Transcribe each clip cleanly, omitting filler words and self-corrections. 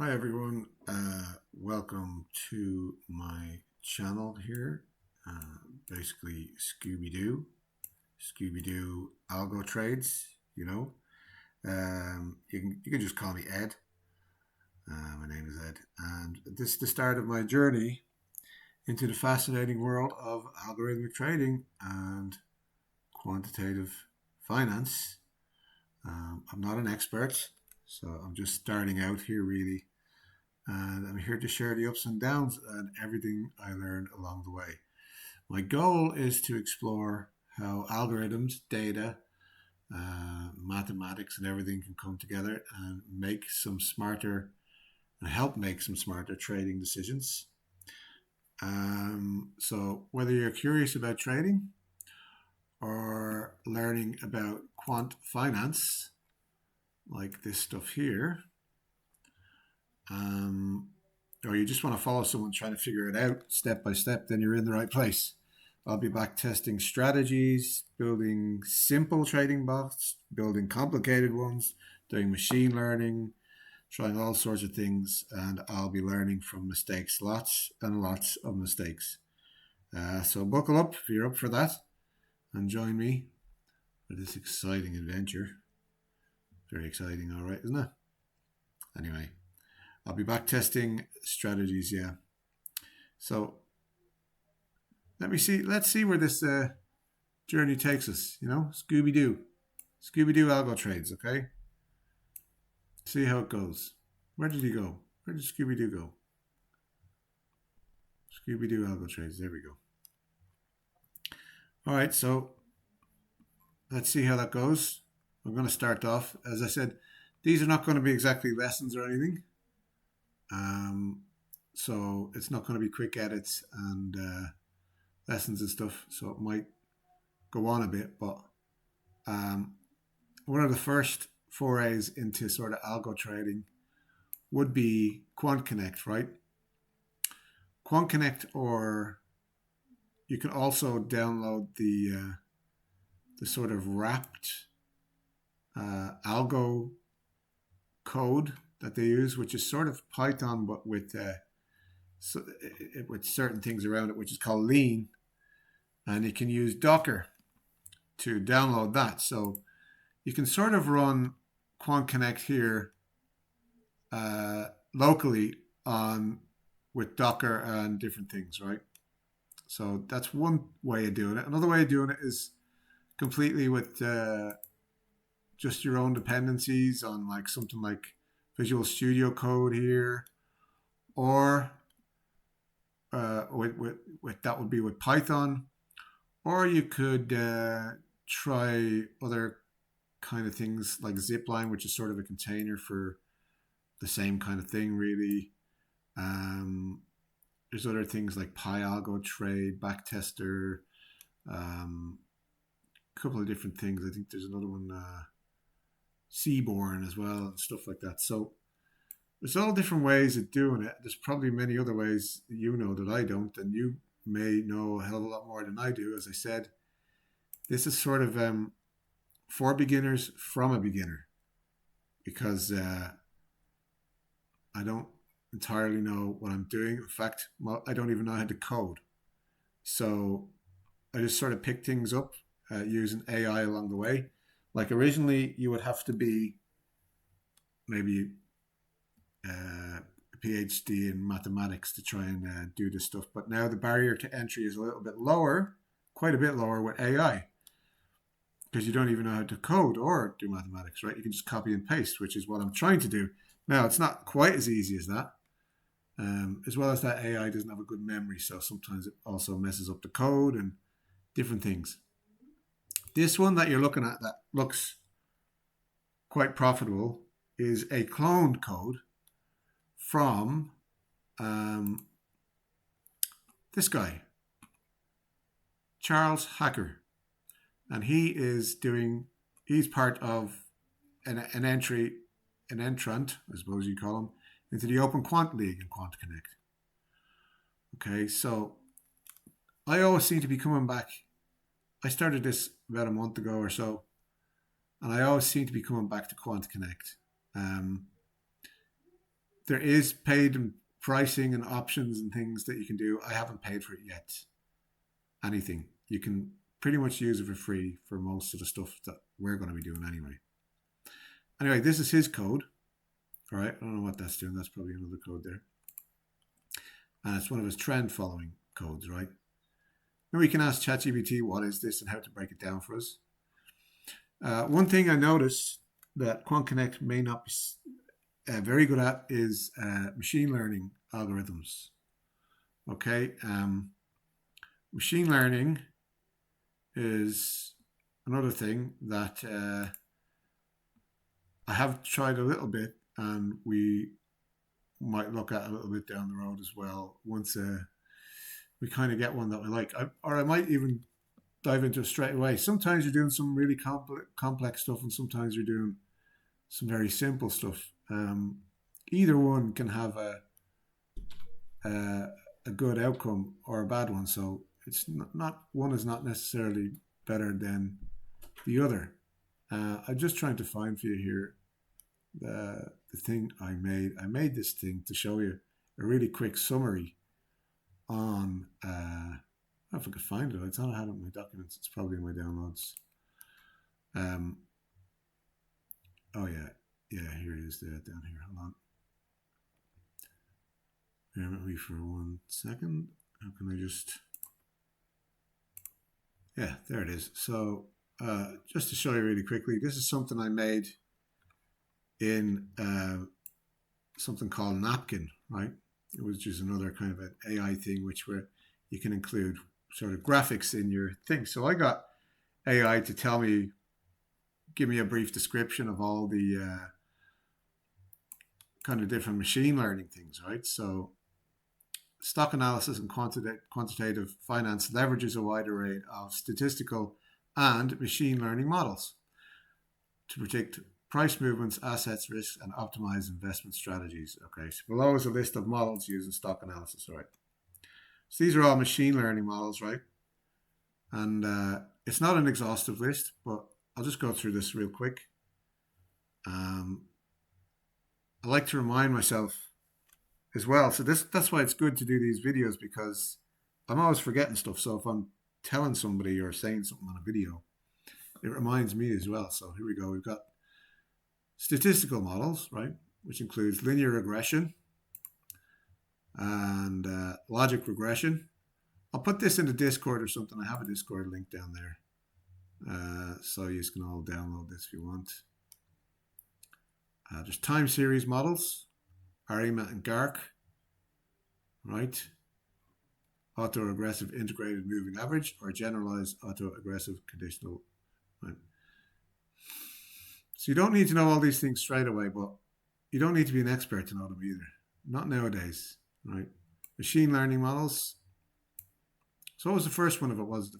Hi everyone, welcome to my channel here. Basically, Scooby Doo algo trades. You can just call me Ed. My name is Ed, and this is the start of my journey into the fascinating world of algorithmic trading and quantitative finance. I'm not an expert, so I'm just starting out here really, and I'm here to share the ups and downs and everything I learned along the way. My goal is to explore how algorithms, data, mathematics, and everything can come together and make some smarter and help make some smarter trading decisions. So, whether you're curious about trading or learning about quant finance, like this stuff here, um, or you just want to follow someone trying to figure it out step by step, then you're in the right place. I'll be back testing strategies, building simple trading bots, building complicated ones, doing machine learning, trying all sorts of things, and I'll be learning from mistakes, lots and lots of mistakes. So buckle up if you're up for that and join me for this exciting adventure. Very exciting, all right, isn't it? Anyway, I'll be back testing strategies, yeah. So let's see where this journey takes us, Scooby Doo. Scooby Doo algo trades, okay? See how it goes. Where did he go? Where did Scooby Doo go? Scooby Doo algo trades, there we go. All right, so let's see how that goes. I'm going to start off. As I said, these are not going to be exactly lessons or anything. Um, so it's not going to be quick edits and lessons and stuff. So it might go on a bit, but um, one of the first forays into sort of algo trading would be Quant Connect, right? Quant Connect, or you can also download the sort of wrapped algo code that they use, which is sort of Python but with certain things around it, which is called Lean, and you can use Docker to download that. So you can sort of run Quant Connect here locally on with Docker and different things, right? So that's one way of doing it. Another way of doing it is completely with just your own dependencies on like something like Visual Studio Code here, or with that would be with Python, or you could try other kind of things like Zipline, which is sort of a container for the same kind of thing, really. Um, there's other things like PyAlgo Trade, Backtester, a couple of different things. I think there's another one, Seaborn as well, and stuff like that. So there's all different ways of doing it. There's probably many other ways that I don't, and you may know a hell of a lot more than I do. As I said, this is sort of for beginners from a beginner because I don't entirely know what I'm doing. In fact, well, I don't even know how to code. So I just sort of pick things up using AI along the way. Like originally, you would have to be maybe a PhD in mathematics to try and do this stuff. But now the barrier to entry is a little bit lower, quite a bit lower with AI, because you don't even know how to code or do mathematics, right? You can just copy and paste, which is what I'm trying to do. Now, it's not quite as easy as that. As well as that, AI doesn't have a good memory, so sometimes it also messes up the code and different things. This one that you're looking at that looks quite profitable is a cloned code from um, this guy, Charles Hacker. And he's part of an entrant, I suppose you call him, into the Open Quant League in Quant Connect. Okay, so I always seem to be coming back. I started this about a month ago or so, and I always seem to be coming back to Quant Connect. Um, There is paid and pricing and options and things that you can do. I haven't paid for it yet. Anything. You can pretty much use it for free for most of the stuff that we're going to be doing anyway. Anyway, this is his code. All right, I don't know what that's doing. That's probably another code there. And it's one of his trend following codes, right? Now we can ask ChatGPT what is this and how to break it down for us. One thing I noticed that Quant Connect may not be very good at is machine learning algorithms. Okay, machine learning is another thing that I have tried a little bit, and we might look at a little bit down the road as well once we kind of get one that we like. Or I might even dive into it straight away. Sometimes you're doing some really complex stuff, and sometimes you're doing some very simple stuff. Either one can have a good outcome or a bad one. So it's not one is not necessarily better than the other. I'm just trying to find for you here the thing I made. I made this thing to show you a really quick summary on. I don't know if I could find it. I thought I had it in my documents. It's probably in my downloads. Oh yeah, here it is. There, down here. Hold on. Bear with me for 1 second. How can I just? Yeah, there it is. So just to show you really quickly, this is something I made in something called Napkin, right? Which is another kind of an AI thing, where you can include sort of graphics in your thing. So I got AI to give me a brief description of all the kind of different machine learning things, right? So stock analysis and quantitative finance leverages a wide array of statistical and machine learning models to predict price movements, assets, risks, and optimize investment strategies. Okay, so below is a list of models used in stock analysis, right? So these are all machine learning models, right? And it's not an exhaustive list, but I'll just go through this real quick. I like to remind myself as well. So that's why it's good to do these videos, because I'm always forgetting stuff. So if I'm telling somebody or saying something on a video, it reminds me as well. So here we go. We've got statistical models, right, which includes linear regression and logic regression. I'll put this in the Discord or something. I have a Discord link down there. So you can all download this if you want. There's time series models, ARIMA and GARC, right? Autoaggressive integrated moving average or generalized autoaggressive conditional, right? So you don't need to know all these things straight away, but you don't need to be an expert to know them either. Not nowadays, right? Machine learning models. So what was the first one? If it was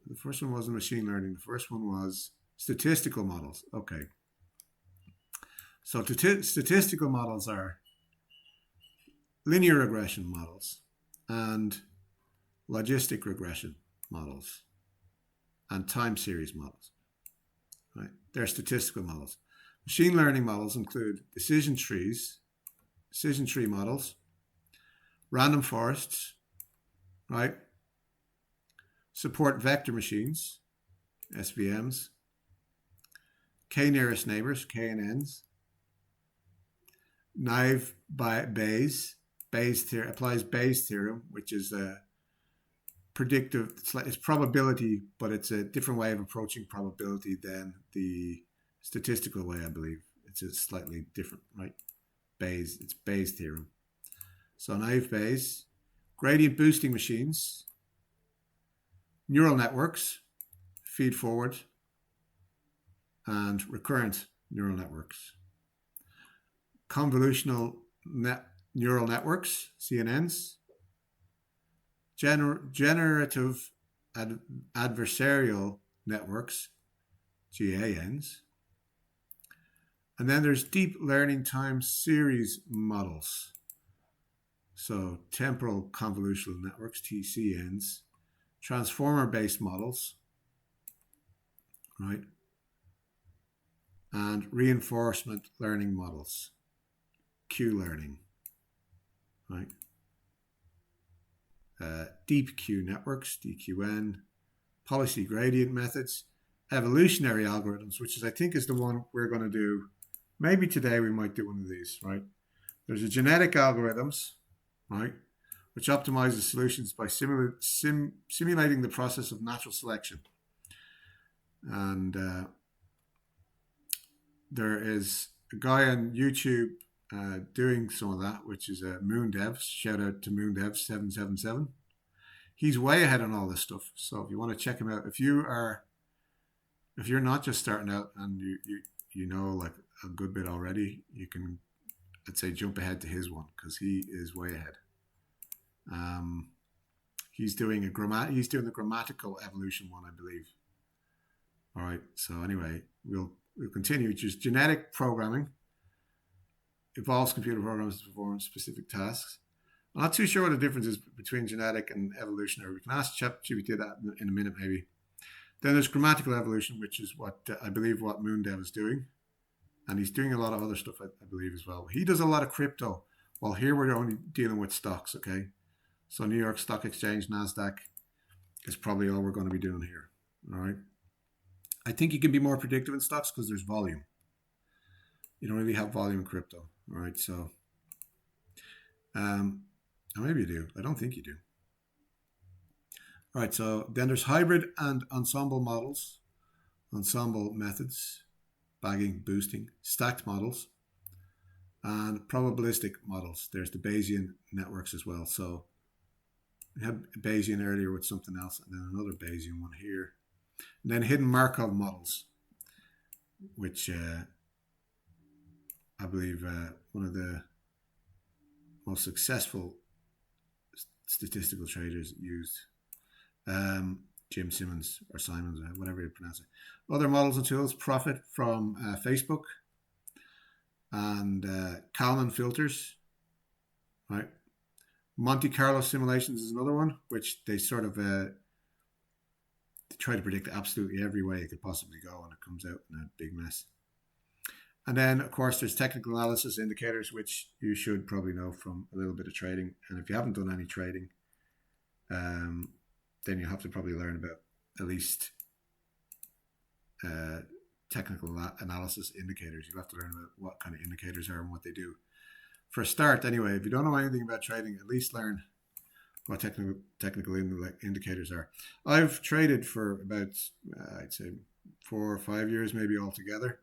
the first one wasn't machine learning, the first one was statistical models. Okay. So statistical models are linear regression models and logistic regression models and time series models, right? They're statistical models. Machine learning models include decision tree models, random forests, right? Support vector machines, SVMs, k-nearest neighbors, KNNs, naive Bayes theorem, applies Bayes theorem, which is a predictive, it's probability, but it's a different way of approaching probability than the statistical way, I believe. It's a slightly different, right? It's Bayes theorem. So naive Bayes, gradient boosting machines, neural networks, feed forward, and recurrent neural networks. Convolutional neural networks, CNNs, generative adversarial networks, GANs, and then there's deep learning time series models. So temporal convolutional networks, TCNs, transformer-based models, right? And reinforcement learning models, Q-learning. right? Deep Q networks, DQN, policy gradient methods, evolutionary algorithms, which is I think is the one we're going to do. Maybe today we might do one of these, right? There's a genetic algorithms, right, which optimizes solutions by simulating the process of natural selection. And there is a guy on YouTube doing some of that, which is Moon Devs. Shout out to Moon Devs 777. He's way ahead on all this stuff. So if you want to check him out, if you're not just starting out and you know like a good bit already, you can, I'd say, jump ahead to his one because he is way ahead. He's doing the grammatical evolution one, I believe. All right. So anyway, we'll continue. Just genetic programming evolves computer programs to perform specific tasks. I'm not too sure what the difference is between genetic and evolutionary. We can ask ChatGPT that in a minute, maybe. Then there's grammatical evolution, which is what I believe what Moondev is doing. And he's doing a lot of other stuff, I believe, as well. He does a lot of crypto. Well, here we're only dealing with stocks, okay? So New York Stock Exchange, NASDAQ is probably all we're going to be doing here, all right? I think you can be more predictive in stocks because there's volume. You don't really have volume in crypto, all right? So, or maybe you do. I don't think you do. All right, so then there's hybrid and ensemble models, ensemble methods, bagging, boosting, stacked models, and probabilistic models. There's the Bayesian networks as well. So we had Bayesian earlier with something else, and then another Bayesian one here. And then hidden Markov models, which I believe one of the most successful statistical traders used. Jim Simmons or Simons, whatever you pronounce it. Other models and tools profit from Facebook and Kalman filters, right? Monte Carlo simulations is another one, which they sort of they try to predict absolutely every way it could possibly go, and it comes out in a big mess. And then, of course, there's technical analysis indicators, which you should probably know from a little bit of trading. And if you haven't done any trading, then you have to probably learn about at least technical analysis indicators. You have to learn about what kind of indicators are and what they do. For a start, anyway, if you don't know anything about trading, at least learn what technical indicators are. I've traded for about, I'd say, 4 or 5 years, maybe altogether,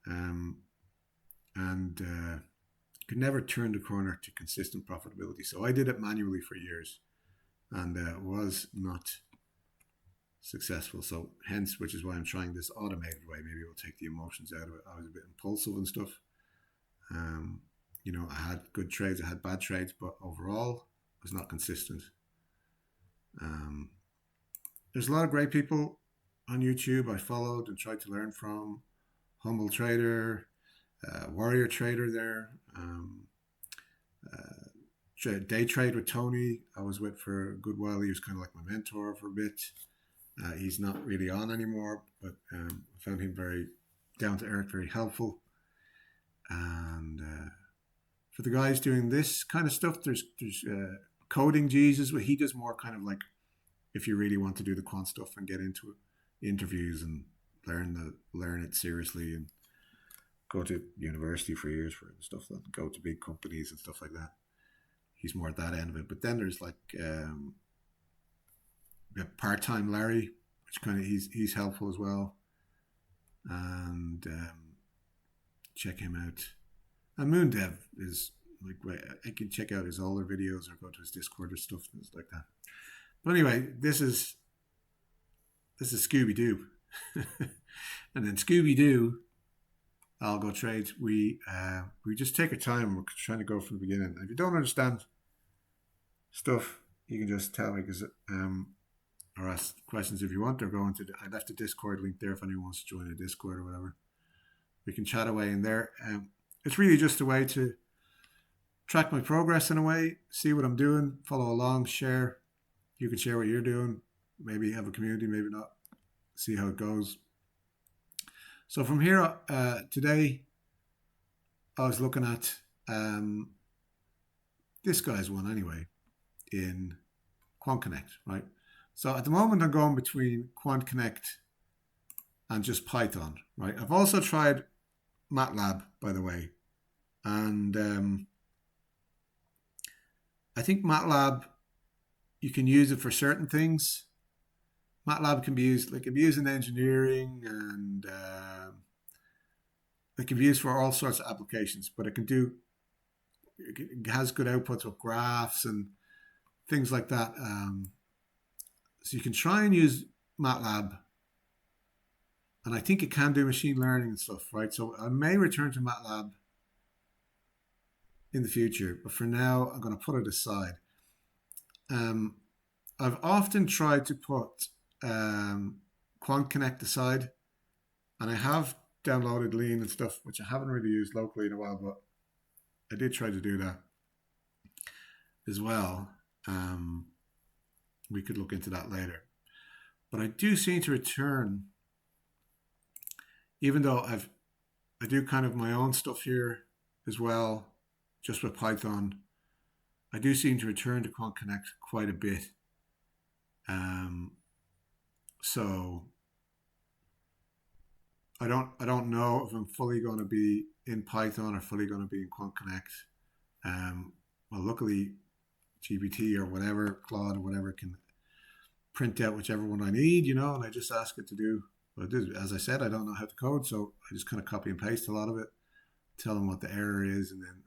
and could never turn the corner to consistent profitability. So I did it manually for years, and was not successful. So hence, which is why I'm trying this automated way. Maybe it'll take the emotions out of it. I was a bit impulsive and stuff. I had good trades, I had bad trades, but overall, it was not consistent. There's a lot of great people on YouTube I followed and tried to learn from. Humble Trader, Warrior Trader there. Day Trade with Tony, I was with for a good while. He was kind of like my mentor for a bit. He's not really on anymore, but I found him very down to earth, very helpful. And for the guys doing this kind of stuff, there's Coding Jesus, where he does more kind of like if you really want to do the quant stuff and get into interviews and learn it seriously and go to university for years for it and stuff, that go to big companies and stuff like that. He's more at that end of it. But then there's like part-time Larry, which kind of he's helpful as well. And check him out. And Moondev is like, I can check out his older videos or go to his Discord or stuff like that. But anyway, this is Scooby-Doo. And then Scooby-Doo, Algo-trading, we just take our time. We're trying to go from the beginning. If you don't understand stuff, you can just tell me, because or ask questions if you want, or go into I left the Discord link there if anyone wants to join a Discord or whatever. We can chat away in there. It's really just a way to track my progress in a way, see what I'm doing, follow along, share. You can share what you're doing, maybe have a community, maybe not, see how it goes. So from here, today, I was looking at this guy's one anyway in Quant Connect, right? So at the moment I'm going between Quant Connect and just Python, right? I've also tried MATLAB, by the way, and I think MATLAB, you can use it for certain things. MATLAB can be used, like, it can be used in engineering, and it can be used for all sorts of applications. But it has good outputs with graphs and things like that. So you can try and use MATLAB, and I think it can do machine learning and stuff, right? So I may return to MATLAB in the future, but for now I'm going to put it aside. I've often tried to put Quant Connect aside, and I have downloaded Lean and stuff, which I haven't really used locally in a while, but I did try to do that as well. We could look into that later. But I do seem to return, even though I do kind of my own stuff here as well, just with Python. I do seem to return to Quant Connect quite a bit. So I don't know if I'm fully going to be in Python or fully going to be in Quant Connect. Well, luckily GPT or whatever, Claude or whatever, can print out whichever one I need, and I just ask it to do what it is. As I said, I don't know how to code, so I just kind of copy and paste a lot of it, tell them what the error is, and then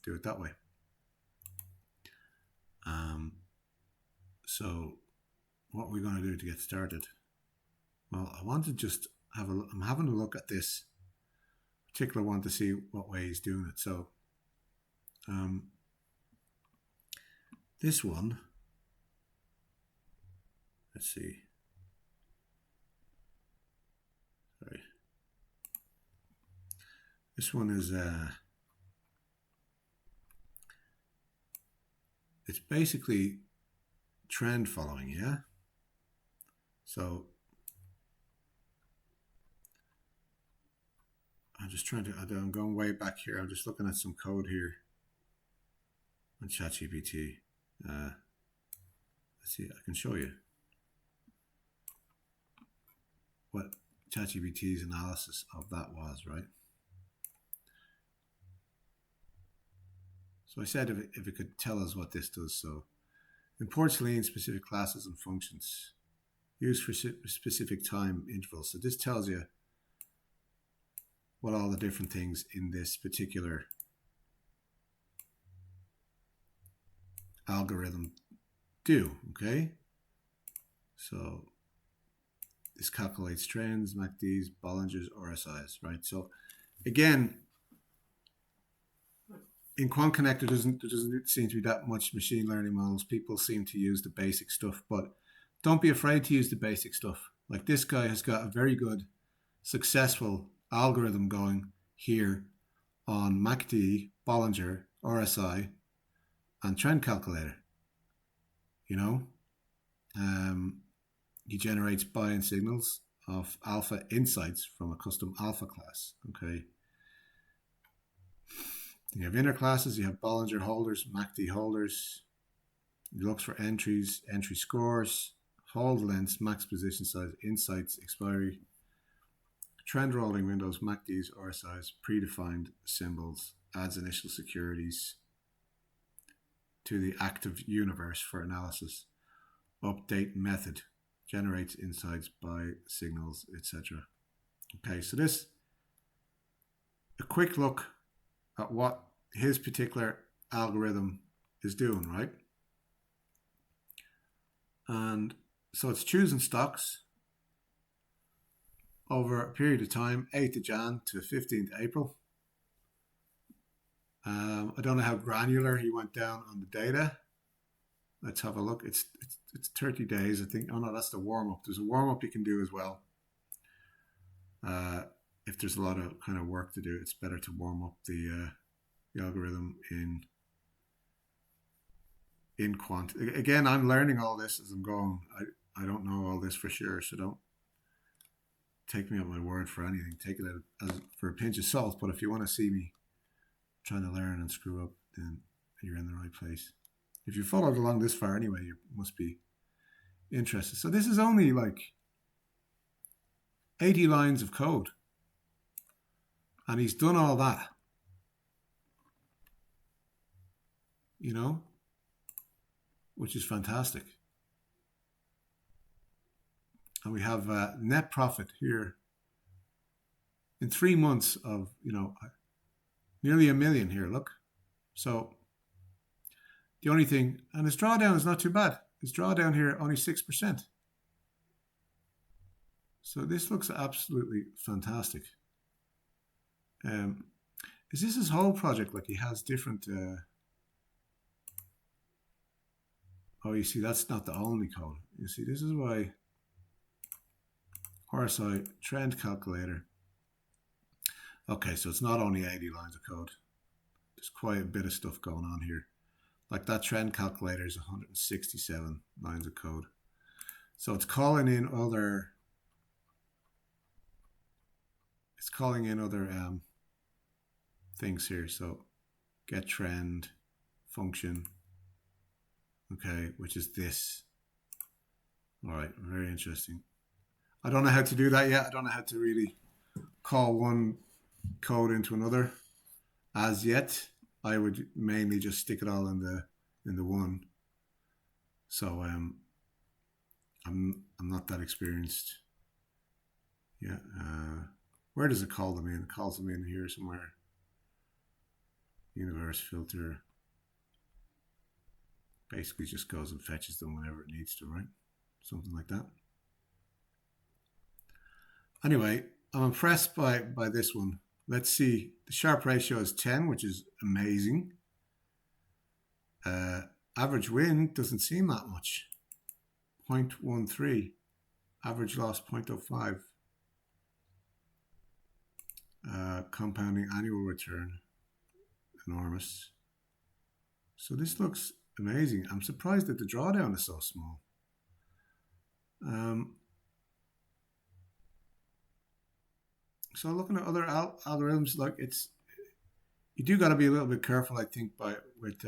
do it that way. So what are we going to do to get started? Well, I want to just I'm having a look at this particular one to see what way he's doing it. So this one, let's see. Sorry. This one is it's basically trend following, yeah? So I'm just I'm going way back here. I'm just looking at some code here on ChatGPT. Let's see, I can show you what ChatGPT's analysis of that was, right? So I said if it could tell us what this does. So imports Lean specific classes and functions used for specific time intervals. So this tells you what all the different things in this particular algorithm do, okay? So this calculates trends, MACDs, Bollingers, RSIs, right? So again, in Quant Connect, there doesn't seem to be that much machine learning models. People seem to use the basic stuff, but don't be afraid to use the basic stuff. Like, this guy has got a very good, successful algorithm going here on MACD, Bollinger, RSI, and trend calculator. He generates buy-in signals of alpha insights from a custom alpha class, okay? You have inner classes, you have Bollinger holders, MACD holders. He looks for entries, entry scores, hold lengths, max position size, insights, expiry, trend rolling windows, MACDs, RSIs, predefined symbols, adds initial securities to the active universe for analysis, update method, generates insights by signals, etc. Okay, so this, a quick look at what his particular algorithm is doing, right? And so it's choosing stocks over a period of time, 8th of Jan to 15th April. I don't know how granular he went down on the data. Let's have a look. It's 30 days, I think. Oh no, that's the warm-up. There's a warm-up you can do as well. If there's a lot of kind of work to do, it's better to warm up the algorithm in Quant. Again, I'm learning all this as I'm going. I don't know all this for sure, so don't take me at my word for anything. Take it as for a pinch of salt. But if you want to see me trying to learn and screw up, then you're in the right place. If you followed along this far anyway, you must be interested. So this is only like 80 lines of code. And he's done all that. You know? Which is fantastic. And we have net profit here in 3 months of, nearly $1 million here, look. So the only thing, and his drawdown is not too bad. His drawdown here, only 6%. So this looks absolutely fantastic. Is this his whole project? Like he has different... Oh, you see, that's not the only code. You see, this is why RSI trend calculator. Okay, so it's not only 80 lines of code. There's quite a bit of stuff going on here. Like that trend calculator is 167 lines of code. So it's calling in other things here. So get trend function. Okay, which is this. All right, very interesting. I don't know how to do that yet. I don't know how to really call one code into another as yet. I would mainly just stick it all in the one. So I'm not that experienced. Yeah. Where does it call them in? It calls them in here somewhere. Universe filter. Basically just goes and fetches them whenever it needs to, right? Something like that. Anyway, I'm impressed by this one. Let's see. The Sharpe ratio is 10, which is amazing. Average win doesn't seem that much. 0.13. Average loss 0.05. Compounding annual return. Enormous. So this looks amazing. I'm surprised that the drawdown is so small. So looking at other algorithms, like you do got to be a little bit careful, I think, with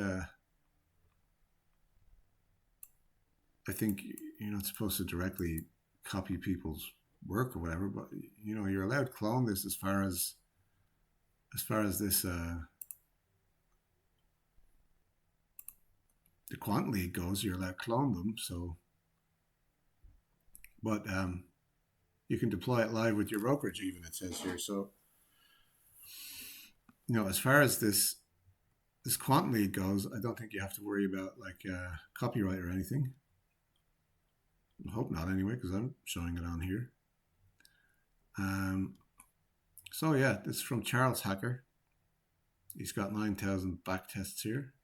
I think you're not supposed to directly copy people's work or whatever, but you're allowed to clone this as far as this the Quant League goes. You're allowed to clone them. So, but you can deploy it live with your brokerage, even, it says here. So, as far as this Quant League goes, I don't think you have to worry about like copyright or anything. I hope not, anyway, because I'm showing it on here. So yeah, this is from Charles Hacker. He's got 9,000 back tests here.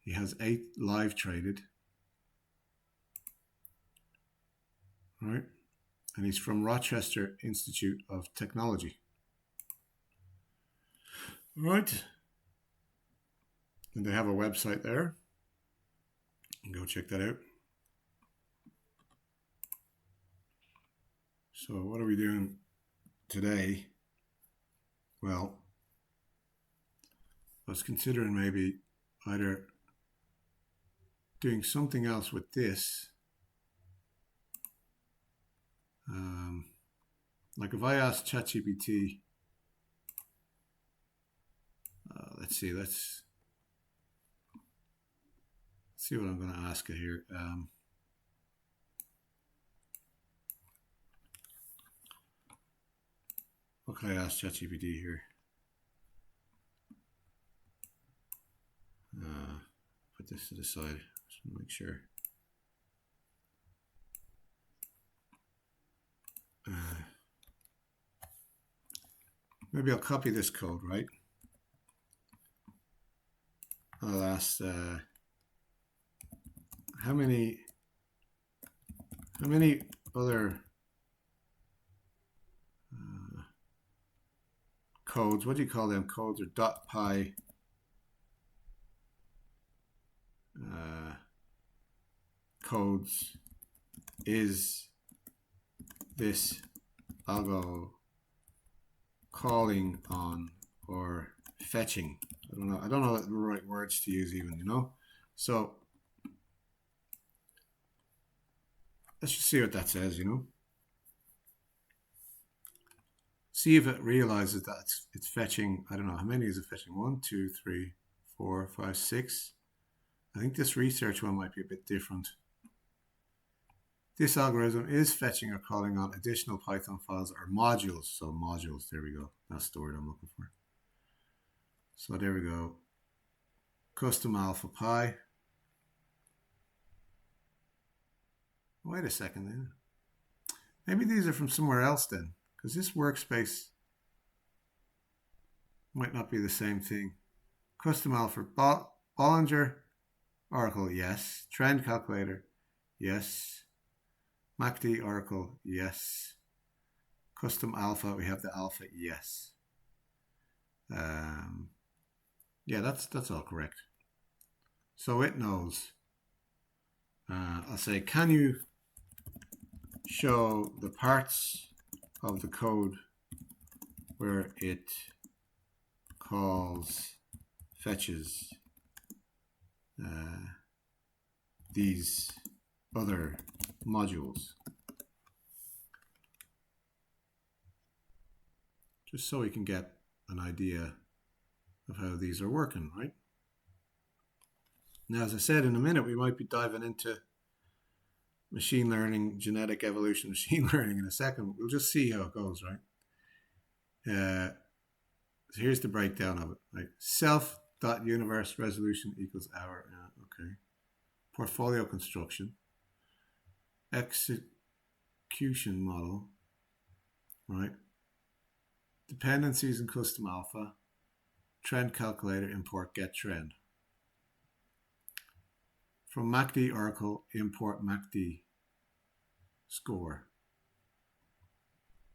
He has 8 live traded. All right. And he's from Rochester Institute of Technology. All right. And they have a website there. You can go check that out. So what are we doing today? Well, I was considering maybe either doing something else with this. Like if I ask ChatGPT, let's see what I'm going to ask it here. What can I ask ChatGPT here? Put this to the side, just to make sure. Maybe I'll copy this code, right? I'll ask how many other codes, what do you call them? Codes or .py codes is this algo calling on or fetching? I don't know. I don't know the right words to use even, you know? So let's just see what that says, you know? See if it realizes that it's fetching, I don't know, how many is it fetching? 1, 2, 3, 4, 5, 6. I think this research one might be a bit different. This algorithm is fetching or calling on additional Python files or modules. So modules, there we go. That's the word I'm looking for. So there we go. Custom alpha pi. Wait a second then. Maybe these are from somewhere else then, because this workspace might not be the same thing. Custom alpha Bollinger Oracle, yes. Trend calculator, yes. MACD Oracle, yes. Custom alpha, we have the alpha, yes. Yeah, that's all correct. So it knows. I'll say, can you show the parts of the code where it calls, fetches these other modules? Just so we can get an idea of how these are working, right? Now, as I said, in a minute, we might be diving into machine learning, genetic evolution, machine learning in a second. We'll just see how it goes, right? So here's the breakdown of it, right? Self.universe resolution equals hour. Okay. Portfolio construction. Execution model, right? Dependencies in custom alpha. Trend calculator, import get trend. From MACD Oracle, import MACD score.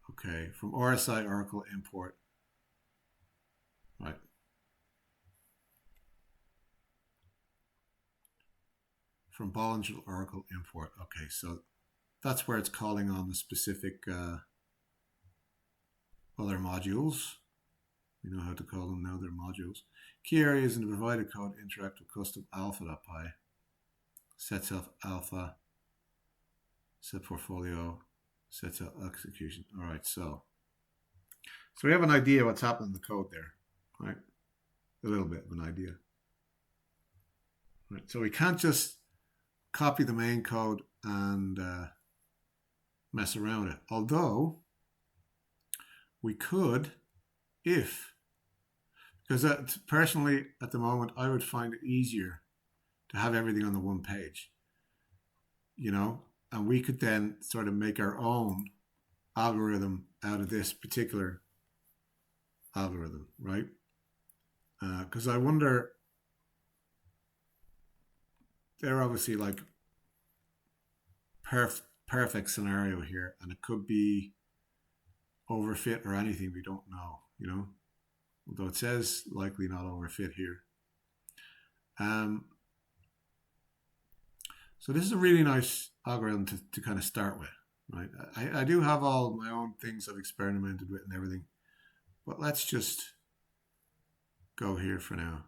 Okay, from RSI Oracle, import. Right. From Bollinger Oracle, import. Okay, so that's where it's calling on the specific other modules. We know how to call them now, they're modules. Key areas in the provided code interact with custom alpha.py. Set self alpha, set portfolio, set self execution. All right, so we have an idea what's happening in the code there, right? A little bit of an idea. Right, so we can't just copy the main code and mess around with it. Although we could, because personally at the moment I would find it easier to have everything on the one page, you know, and we could then sort of make our own algorithm out of this particular algorithm, right? Because I wonder, they're obviously like perfect scenario here, and it could be overfit or anything, we don't know, you know, although it says likely not overfit here. So this is a really nice algorithm to kind of start with, right? I do have all my own things I've experimented with and everything, but let's just go here for now.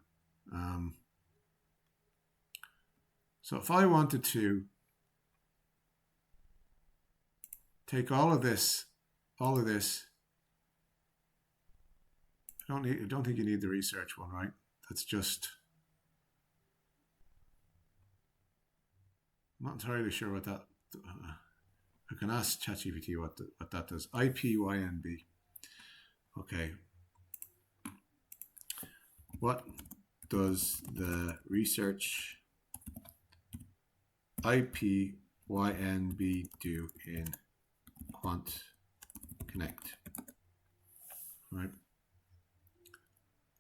So if I wanted to take all of this, I don't think you need the research one, right? That's just, I'm not entirely sure what that, I can ask ChatGPT what that does. IPYNB. Okay. What does the research IPYNB do in Quant Connect? Right.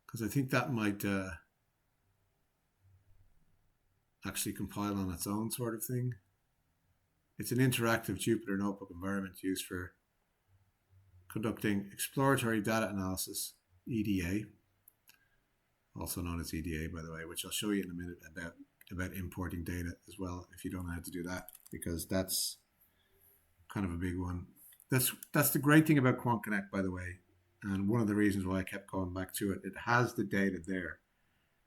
Because I think that might actually compile on its own sort of thing. It's an interactive Jupyter Notebook environment used for conducting exploratory data analysis, EDA, also known as EDA, by the way, which I'll show you in a minute about importing data as well, if you don't know how to do that, because that's kind of a big one. That's the great thing about Quant Connect, by the way, and one of the reasons why I kept going back to it. It has the data there.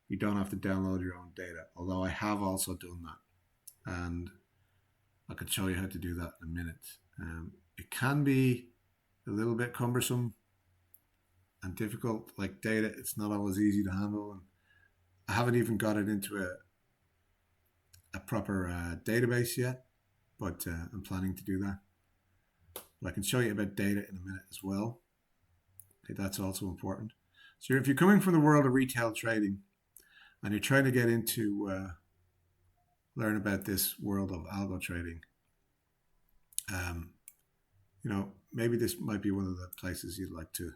You don't have to download your own data, although I have also done that. And I could show you how to do that in a minute. It can be a little bit cumbersome and difficult, like data. It's not always easy to handle. And I haven't even got it into a proper database yet, but I'm planning to do that. But I can show you about data in a minute as well. Okay, that's also important. So if you're coming from the world of retail trading and you're trying to get into learn about this world of algo trading, maybe this might be one of the places you'd like to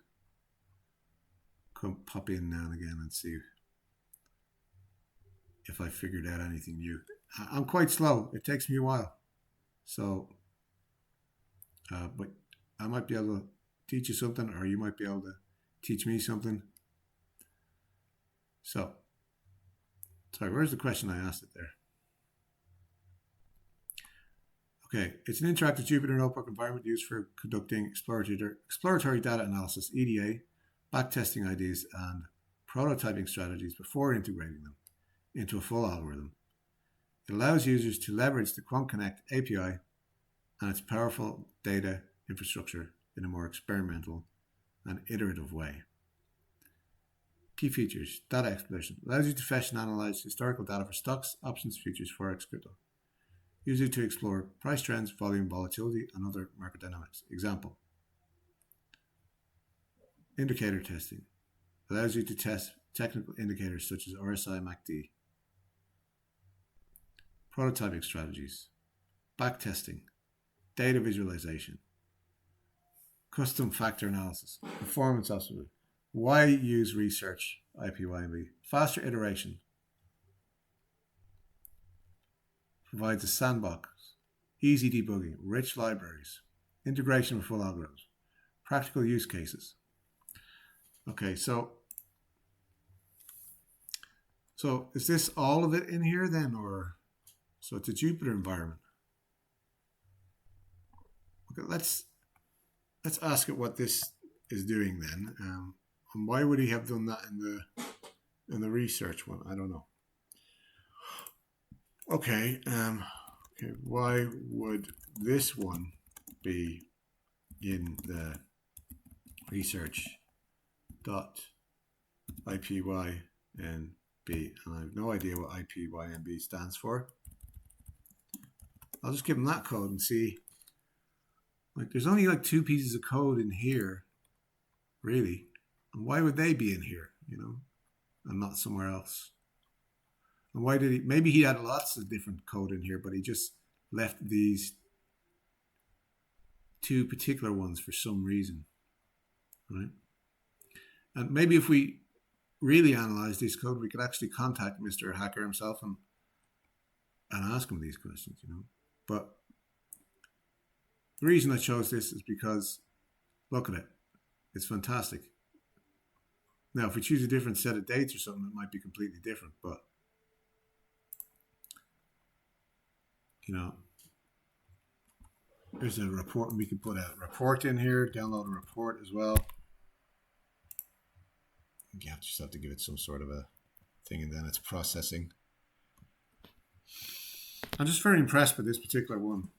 come pop in now and again and see if I figured out anything new. I'm quite slow. It takes me a while. So, but I might be able to teach you something, or you might be able to teach me something. So, sorry, where's the question I asked it there? Okay, it's an interactive Jupyter Notebook environment used for conducting exploratory data analysis, EDA, backtesting ideas, and prototyping strategies before integrating them into a full algorithm. It allows users to leverage the Quant Connect API and its powerful data infrastructure in a more experimental and iterative way. Key features: data exploration. Allows you to fetch and analyze historical data for stocks, options, futures, forex, crypto. Use it to explore price trends, volume, volatility, and other market dynamics. Example: indicator testing. Allows you to test technical indicators such as RSI, MACD. Prototyping strategies. Backtesting. Data visualization. Custom factor analysis. Performance observation. Why use research, IPYNB? Faster iteration. Provides a sandbox. Easy debugging. Rich libraries. Integration with full algorithms. Practical use cases. Okay, so is this all of it in here then, or so it's a Jupyter environment? Okay, let's ask it what this is doing then, and why would he have done that in the research one? I don't know. Okay, why would this one be in the research dot IPYNB? And I have no idea what IPYNB stands for. I'll just give him that code and see. Like, there's only like 2 pieces of code in here, really. And why would they be in here, and not somewhere else? And why did he? Maybe he had lots of different code in here, but he just left these 2 particular ones for some reason, right? And maybe if we really analyze this code, we could actually contact Mr. Hacker himself and ask him these questions, But the reason I chose this is because, look at it. It's fantastic. Now, if we choose a different set of dates or something, it might be completely different, but, there's a report, and we can put a report in here, download a report as well. You just have to give it some sort of a thing, and then it's processing. I'm just very impressed with this particular one.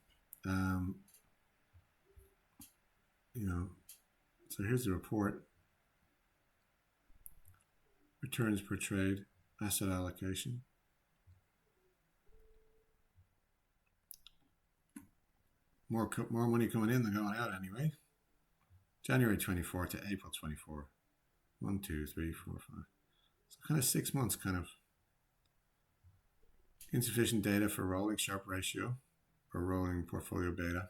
So here's the report. Returns per trade, asset allocation. More money coming in than going out anyway. January 24 to April 24. 1, 2, 3, 4, 5. So kind of 6 months, kind of. Insufficient data for rolling Sharpe ratio or rolling portfolio beta.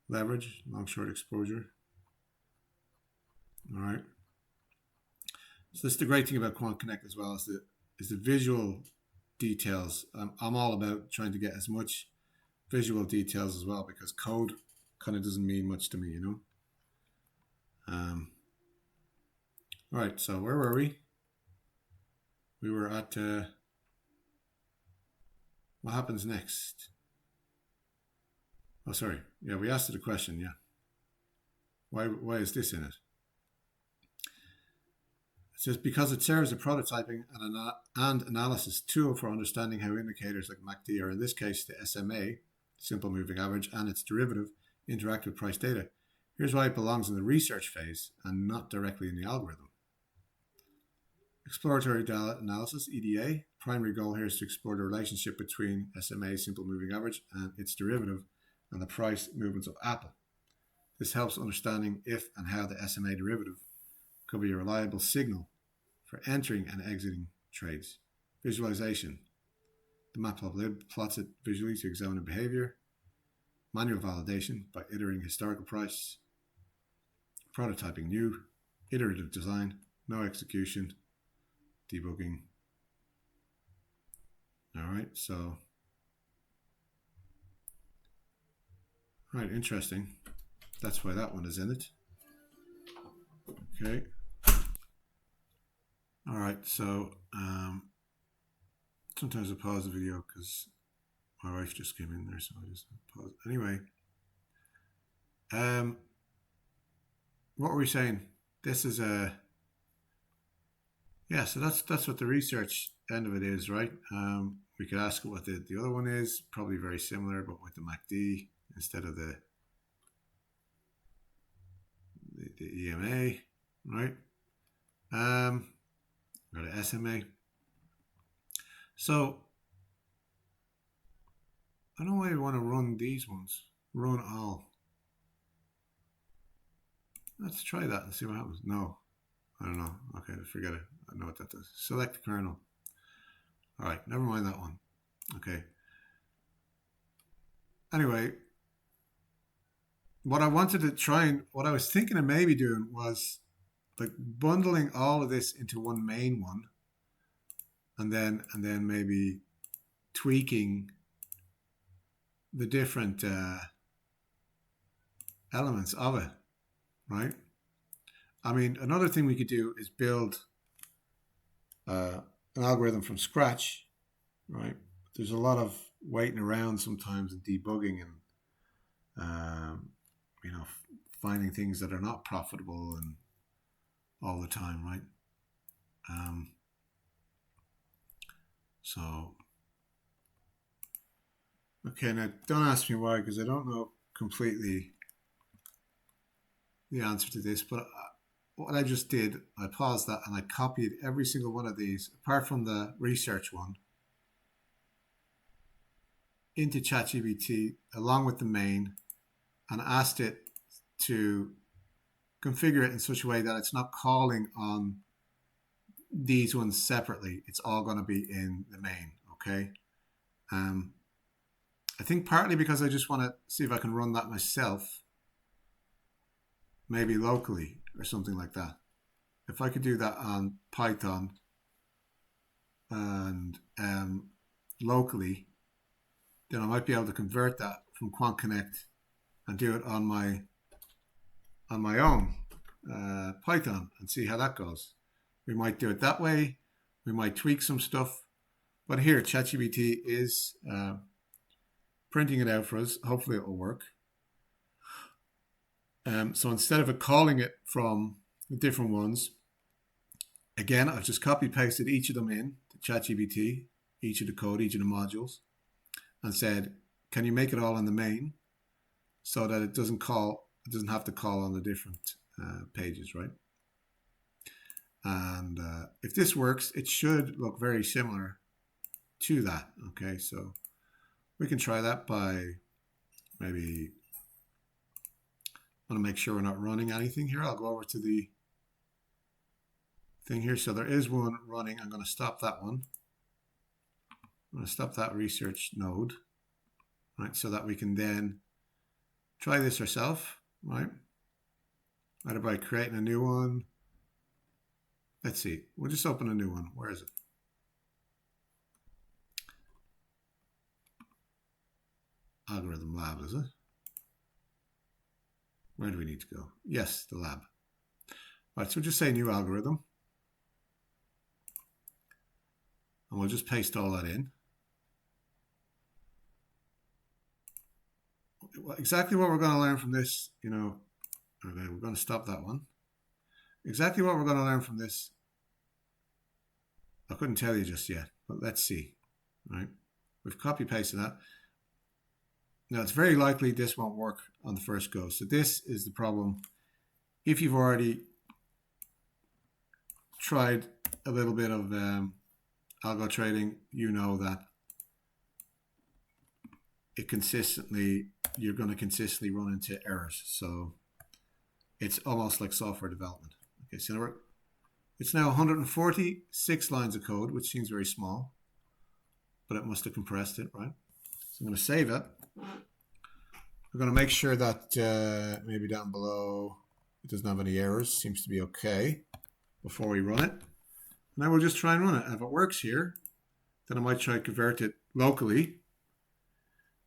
Leverage, long short exposure. All right. So this is the great thing about Quant Connect as well, is the visual details. I'm all about trying to get as much visual details as well, because code kind of doesn't mean much to me, All right, so where were we? We were at what happens next? Oh, sorry. Yeah, we asked it a question. Yeah. Why is this in it? says because it serves a prototyping and analysis tool for understanding how indicators like MACD, or in this case the SMA, simple moving average, and its derivative interact with price data. Here's why it belongs in the research phase and not directly in the algorithm. Exploratory data analysis, EDA. Primary goal here is to explore the relationship between SMA, simple moving average, and its derivative and the price movements of Apple. This helps understanding if and how the SMA derivative could be a reliable signal for entering and exiting trades. Visualization. The matplotlib plots it visually to examine the behavior. Manual validation by iterating historical price. Prototyping new. Iterative design. No execution. Debugging. Alright, so. Alright, interesting. That's why that one is in it. Okay. Alright, so sometimes I pause the video because my wife just came in there, so I just pause. Anyway, what were we saying? This is a so that's what the research end of it is, right? We could ask what the other one is, probably very similar, but with the MACD instead of the EMA, right? Or the SMA. So I don't know why you want to run these ones. Run all. Let's try that and see what happens. No, I don't know. Okay, forget it. I know what that does. Select the kernel. All right, never mind that one. Okay. Anyway, what I wanted to try and what I was thinking of maybe doing was like bundling all of this into one main one, and then maybe tweaking the different elements of it, right? I mean, another thing we could do is build an algorithm from scratch, right? There's a lot of waiting around sometimes and debugging and finding things that are not profitable and all the time, right? So okay, now don't ask me why, because I don't know completely the answer to this, but what I just did, I paused that and I copied every single one of these, apart from the research one, into ChatGPT along with the main, and asked it to configure it in such a way that it's not calling on these ones separately. It's all going to be in the main, okay? I think partly because I just want to see if I can run that myself, maybe locally or something like that. If I could do that on Python and locally, then I might be able to convert that from Quant Connect and do it on my own Python and see how that goes. We might do it that way. We might tweak some stuff. But here, ChatGPT is printing it out for us. Hopefully it will work. So instead of it calling it from the different ones, again, I've just copy pasted each of them in to ChatGPT, each of the code, each of the modules, and said, can you make it all in the main so that it doesn't have to call on the different pages, right? And if this works, it should look very similar to that. Okay, so we can try that by maybe, I want to make sure we're not running anything here. I'll go over to the thing here. So there is one running. I'm going to stop that one. I'm going to stop that research node, right? So that we can then try this ourselves, right? Either by creating a new one. Let's see. We'll just open a new one. Where is it? Algorithm lab, is it? Where do we need to go? Yes, the lab. All right, so we'll just say new algorithm. And we'll just paste all that in. Exactly what we're going to learn from this, okay, we're going to stop that one. Exactly what we're going to learn from this I couldn't tell you just yet, but let's see. Right? We've copy pasted that. Now it's very likely this won't work on the first go. So this is the problem. If you've already tried a little bit of algo trading, you know that you're going to consistently run into errors. So it's almost like software development. Okay, so it's now 146 lines of code, which seems very small, but it must have compressed it, right? So I'm going to save it. We're going to make sure that maybe down below it doesn't have any errors. Seems to be okay before we run it. And I will just try and run it. And if it works here, then I might try to convert it locally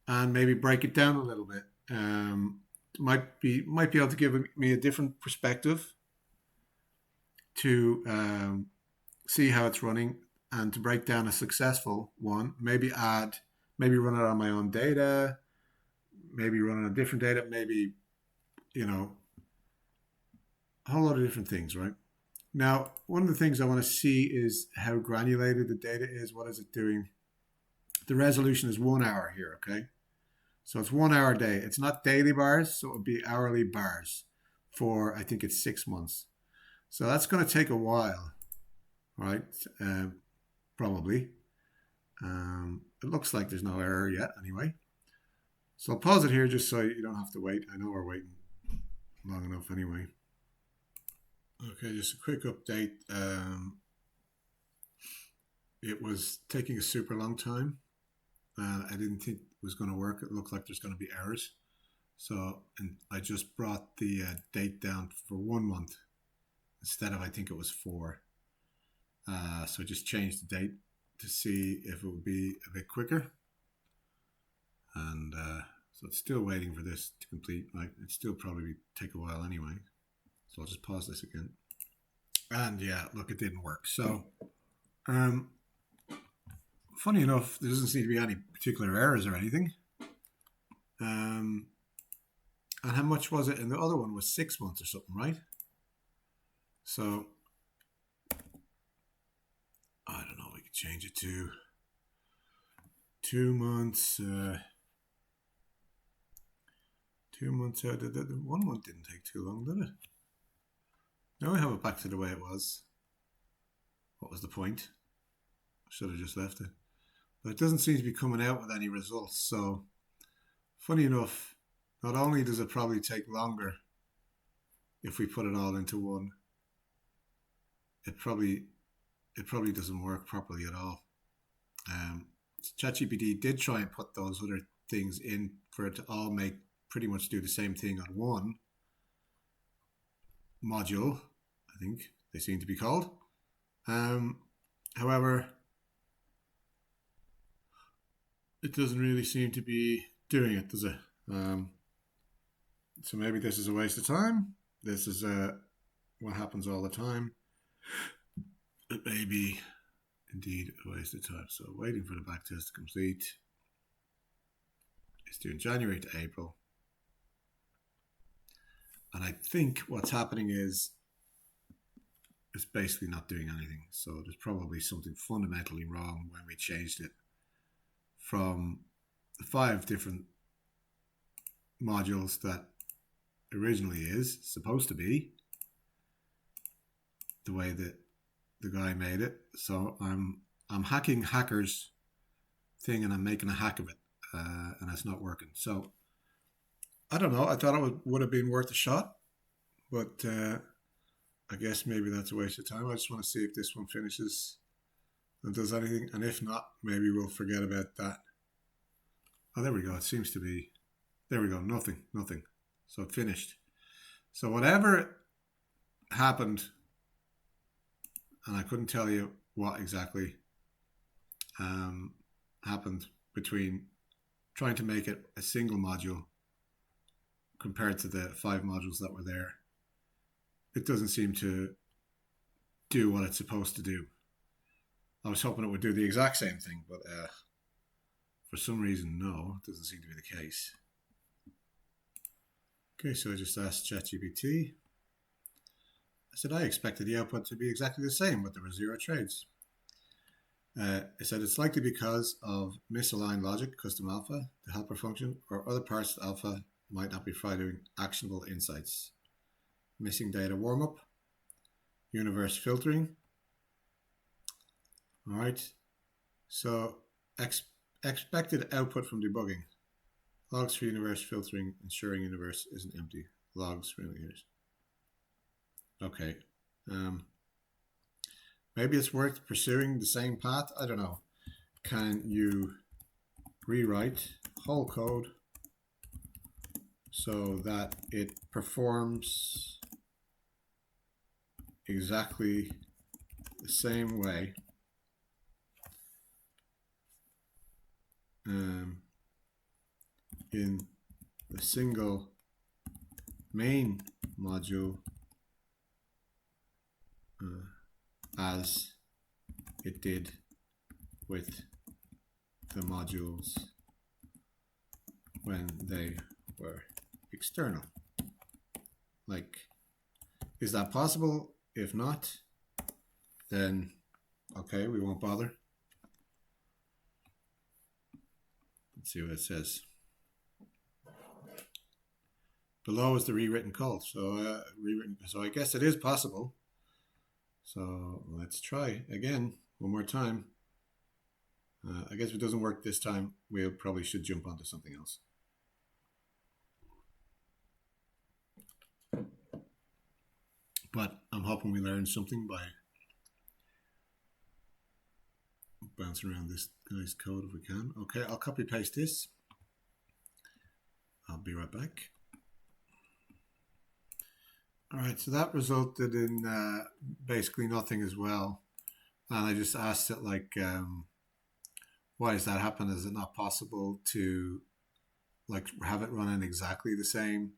and maybe break it down a little bit. Might be able to give me a different perspective to see how it's running and to break down a successful one. Maybe run it on my own data, maybe run it on different data, maybe, a whole lot of different things, right? Now, one of the things I want to see is how granulated the data is. What is it doing? The resolution is 1 hour here, okay? So it's 1 hour a day. It's not daily bars, so it would be hourly bars for, I think it's 6 months. So that's going to take a while, right? Probably. It looks like there's no error yet anyway. So I'll pause it here just so you don't have to wait. I know we're waiting long enough anyway. Okay, just a quick update. It was taking a super long time. I didn't think it was going to work. It looked like there's going to be errors. So, and I just brought the date down for 1 month instead of, I think it was 4. So I just changed the date to see if it would be a bit quicker. And so it's still waiting for this to complete. Like, it still probably take a while anyway. So I'll just pause this again. And yeah, look, it didn't work. So, funny enough, there doesn't seem to be any particular errors or anything. And how much was it? And the other one was 6 months or something, right? So, I don't know, we could change it to 2 months. 2 months. The 1 month didn't take too long, did it? Now we have it back to the way it was. What was the point? I should have just left it. But it doesn't seem to be coming out with any results. So, funny enough, not only does it probably take longer if we put it all into one, it probably doesn't work properly at all. ChatGPT did try and put those other things in for it to all pretty much do the same thing on one module, I think they seem to be called. However, it doesn't really seem to be doing it, does it? So maybe this is a waste of time. This is what happens all the time. It may be indeed a waste of time. So waiting for the backtest to complete. It's doing January to April. And I think what's happening is it's basically not doing anything. So there's probably something fundamentally wrong when we changed it from the 5 different modules that originally is supposed to be the way that the guy made it. So I'm hacking hackers thing and I'm making a hack of it, and it's not working. So I don't know. I thought it would have been worth a shot, but I guess maybe that's a waste of time. I just want to see if this one finishes and does anything, and if not, maybe we'll forget about that. Oh, there we go. It seems to be. There we go. Nothing. So it finished. So whatever happened, and I couldn't tell you what exactly happened between trying to make it a single module compared to the 5 modules that were there. It doesn't seem to do what it's supposed to do. I was hoping it would do the exact same thing, but for some reason, no, it doesn't seem to be the case. Okay, so I just asked ChatGPT. I said I expected the output to be exactly the same, but there were 0 trades. It said it's likely because of misaligned logic, custom alpha, the helper function, or other parts of alpha might not be providing actionable insights. Missing data warm-up, universe filtering. All right, so expected output from debugging. Logs for universe filtering, ensuring universe isn't empty. Logs for indicators. Okay. Maybe it's worth pursuing the same path. I don't know. Can you rewrite whole code so that it performs exactly the same way in the single main module as it did with the modules when they were external? Like, is that possible? If not, then okay, we won't bother. Let's see what it says. Below is the rewritten code. So I guess it is possible. So let's try again one more time. I guess if it doesn't work this time, we probably should jump onto something else. But I'm hoping we learn something by bouncing around this guy's code if we can. Okay, I'll copy paste this. I'll be right back. All right, so that resulted in basically nothing as well. And I just asked it like, why does that happen? Is it not possible to like have it running exactly the same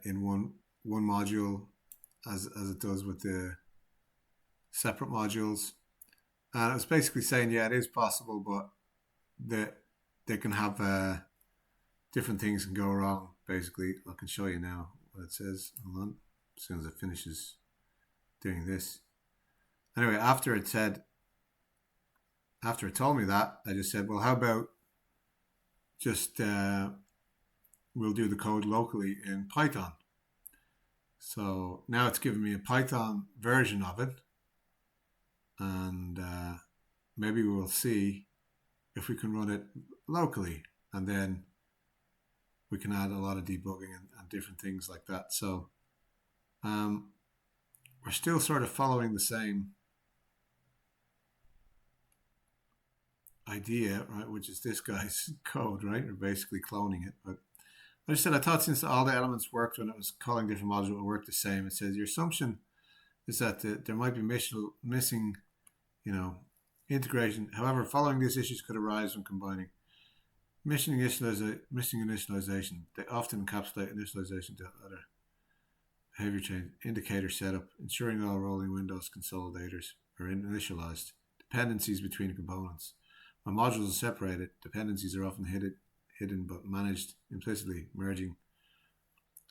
in one module as it does with the separate modules? And it was basically saying, yeah, it is possible, but they can have different things can go wrong. Basically, I can show you now what it says. Hold on, as soon as it finishes doing this. Anyway, after it told me that, I just said, well, how about just we'll do the code locally in Python. So now it's giving me a Python version of it, and maybe we'll see if we can run it locally, and then we can add a lot of debugging and different things like that. So we're still sort of following the same idea, right? Which is this guy's code, right? We're basically cloning it. But I just said, I thought since all the elements worked when it was calling different modules, it would work the same. It says your assumption is that there might be missing, integration. However, following these issues could arise when combining. Missing initialization. They often encapsulate initialization to other behavior change. Indicator setup. Ensuring all rolling windows consolidators are initialized. Dependencies between components. When modules are separated, dependencies are often hidden but managed implicitly. Merging.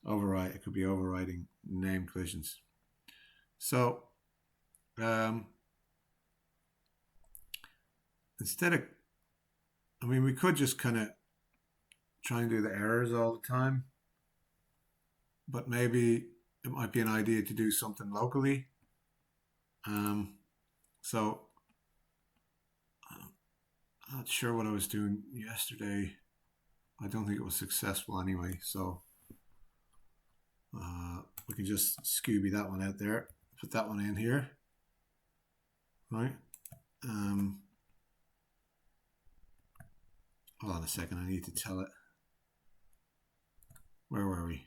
Override. It could be overriding name collisions. So instead of, we could just kind of try and do the errors all the time, but maybe it might be an idea to do something locally. So I'm not sure what I was doing yesterday. I don't think it was successful anyway. So we can just Scooby that one out there. Put that one in here. Right. Hold on a second. I need to tell it. Where were we?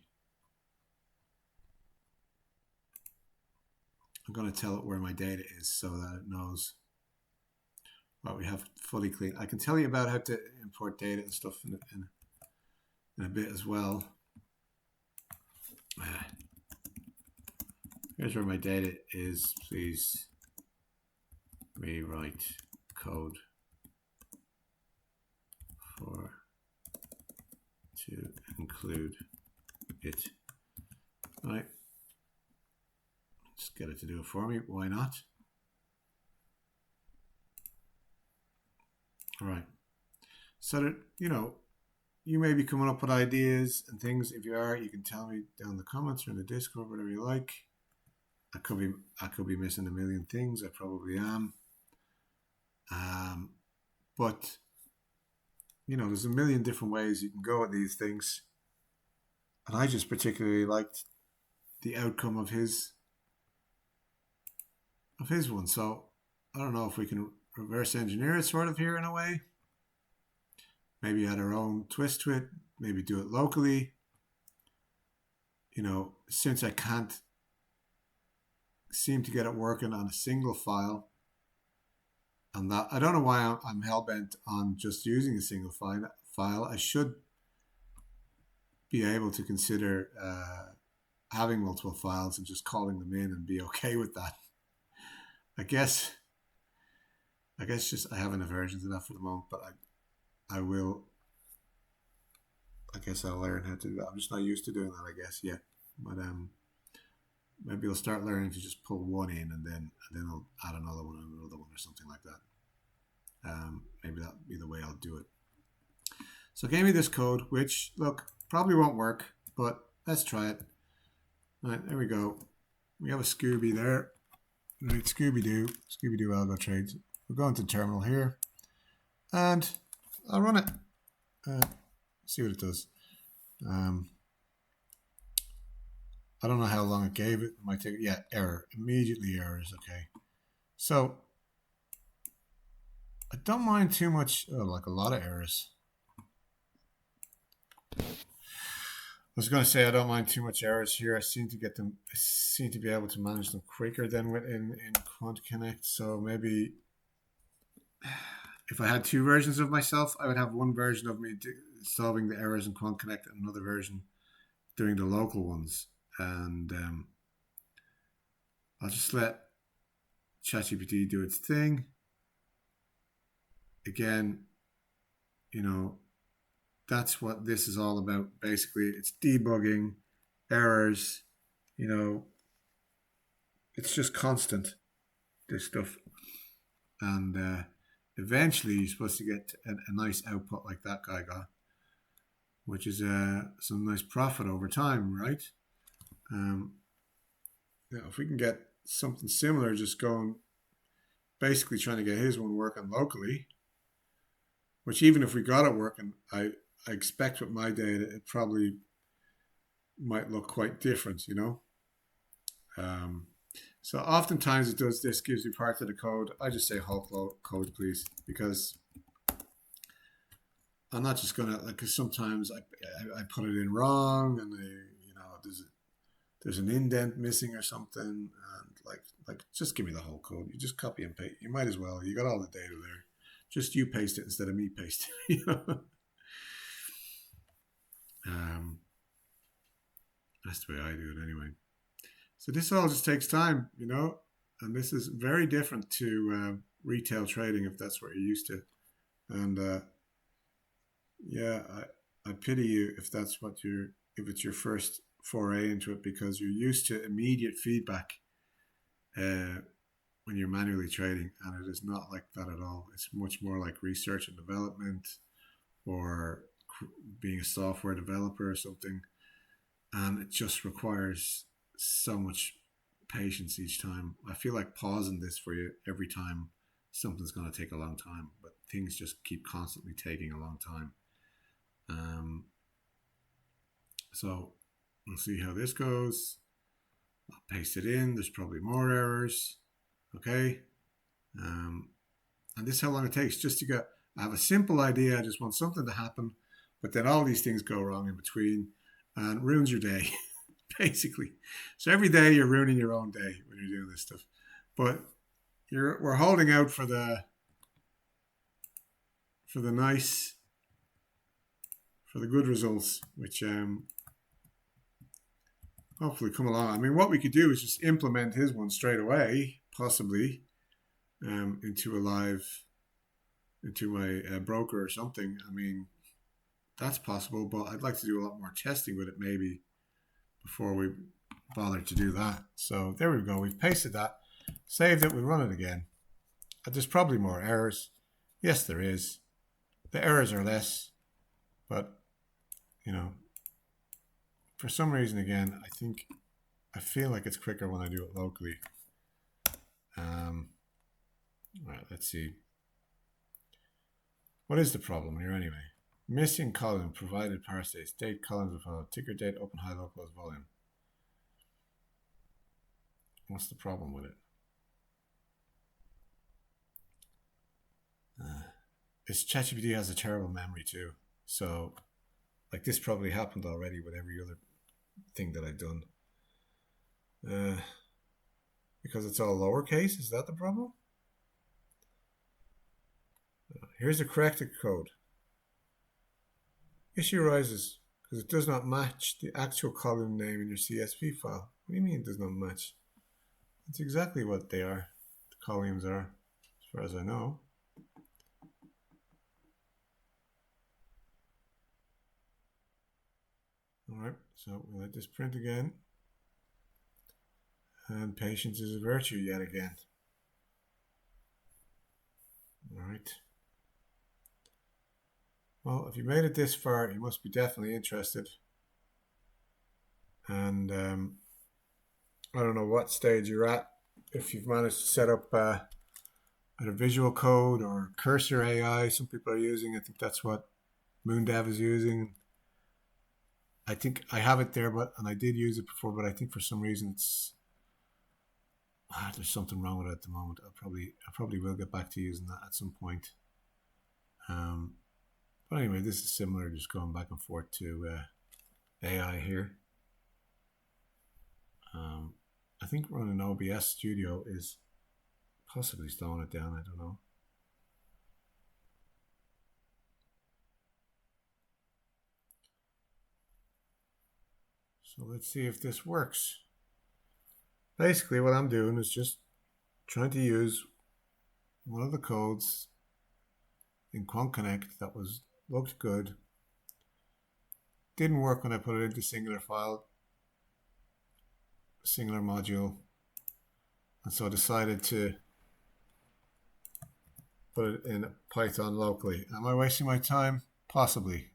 I'm going to tell it where my data is so that it knows what we have fully clean. I can tell you about how to import data and stuff in a bit as well. Here's where my data is. Please rewrite code to include it. Right. Just get it to do it for me. Why not? All right. So that, you may be coming up with ideas and things. If you are, you can tell me down in the comments or in the Discord, whatever you like. I could be missing a million things. I probably am. But there's a million different ways you can go at these things. And I just particularly liked the outcome of his one. So I don't know if we can reverse engineer it sort of here in a way. Maybe add our own twist to it. Maybe do it locally. Since I can't seem to get it working on a single file, and that I don't know why I'm hell-bent on just using a single file. I should be able to consider having multiple files and just calling them in and be okay with that. I guess just I have an aversion to that for the moment, but I will. I guess I'll learn how to do that. I'm just not used to doing that, I guess, yet. But maybe I'll start learning to just pull one in and then I'll add another one and another one or something like that. Maybe that'll be the way I'll do it. So it gave me this code, which, look, probably won't work, but let's try it. All right, there we go. We have a Scooby there. Right, Scooby-Doo algo trades. We'll go into terminal here, and I'll run it. See what it does. I don't know how long it gave it. It might take, error. Immediately errors, okay. So, I don't mind too much, like a lot of errors. I was going to say I don't mind too much errors here. I seem to be able to manage them quicker than in Quant Connect. So maybe if I had two versions of myself, I would have one version of me solving the errors in Quant Connect and another version doing the local ones. And I'll just let ChatGPT do its thing. Again, that's what this is all about. Basically, it's debugging errors. It's just constant, this stuff. And eventually, you're supposed to get a nice output like that guy got, which is some nice profit over time, right? If we can get something similar, just going, basically trying to get his one working locally, which even if we got it working, I expect with my data, it probably might look quite different, So oftentimes it does this, gives you part of the code. I just say Hulk code, please, because I'm not just gonna, like, cause sometimes I put it in wrong and there's an indent missing or something, and like just give me the whole code. You just copy and paste. You might as well. You got all the data there. Just you paste it instead of me paste it. That's the way I do it anyway. So this all just takes time, and this is very different to retail trading if that's what you're used to. And I pity you if it's your first foray into it, because you're used to immediate feedback when you're manually trading, and it is not like that at all. It's much more like research and development, or being a software developer or something, and it just requires so much patience each time. I feel like pausing this for you every time something's going to take a long time, but things just keep constantly taking a long time. So we'll see how this goes. I'll paste it in. There's probably more errors. Okay. And this is how long it takes just to get. I have a simple idea. I just want something to happen, but then all these things go wrong in between and ruins your day, basically. So every day you're ruining your own day when you're doing this stuff. But we're holding out for the good results, which hopefully come along. I mean, what we could do is just implement his one straight away, possibly, into my broker or something. I mean, that's possible, but I'd like to do a lot more testing with it maybe before we bother to do that. So there we go. We've pasted that, saved it. We run it again. There's probably more errors. Yes, there is. The errors are less, but you know, for some reason, again, I feel like it's quicker when I do it locally. All right, let's see. What is the problem here anyway? Missing column provided parse date columns of follow ticker date open high low close volume. What's the problem with it? It's ChatGPT has a terrible memory too. So like this probably happened already with every other thing that I've done. Because it's all lowercase, is that the problem? Here's the corrected code. Issue arises because it does not match the actual column name in your CSV file. What do you mean it does not match? It's exactly what they are. The columns are, as far as I know. All right, so we'll let this print again. And patience is a virtue yet again. All right. Well, if you made it this far, you must be definitely interested. And I don't know what stage you're at. If you've managed to set up either visual code or cursor AI, some people are using. I think that's what MoonDev is using. I think I have it there, and I did use it before, but I think for some reason there's something wrong with it at the moment. I probably will get back to using that at some point. But anyway, this is similar, just going back and forth to AI here. I think running OBS Studio is possibly slowing it down. I don't know. So let's see if this works. Basically, what I'm doing is just trying to use one of the codes in Quant Connect that looked good. Didn't work when I put it into singular file, singular module, and so I decided to put it in Python locally. Am I wasting my time? Possibly.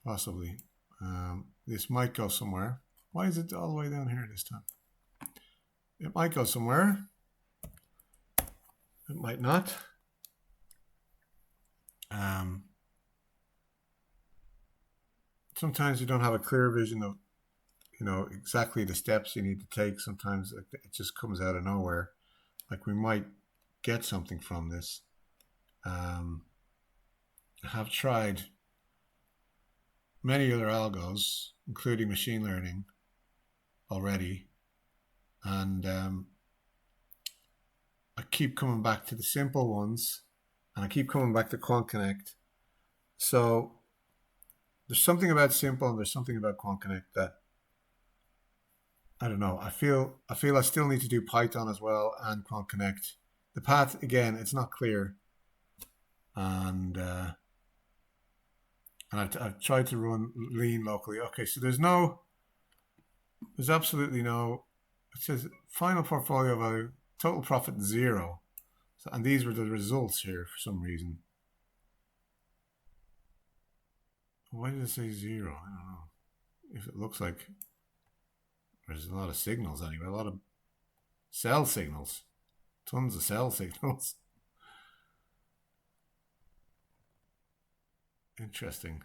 Possibly. This might go somewhere. Why is it all the way down here this time? It might go somewhere. It might not. Sometimes you don't have a clear vision of, exactly the steps you need to take. Sometimes it just comes out of nowhere. Like we might get something from this. I have tried many other algos, including machine learning, already, and I keep coming back to the simple ones, and I keep coming back to Quant Connect. So there's something about simple, and there's something about Quant Connect that I don't know. I feel I still need to do Python as well and Quant Connect. The path again, it's not clear, and I've tried to run lean locally. Okay, so there's absolutely no. It says final portfolio value, total profit 0. So, and these were the results here for some reason. Why did it say 0? I don't know. If it looks like there's a lot of signals anyway, a lot of sell signals, tons of sell signals. Interesting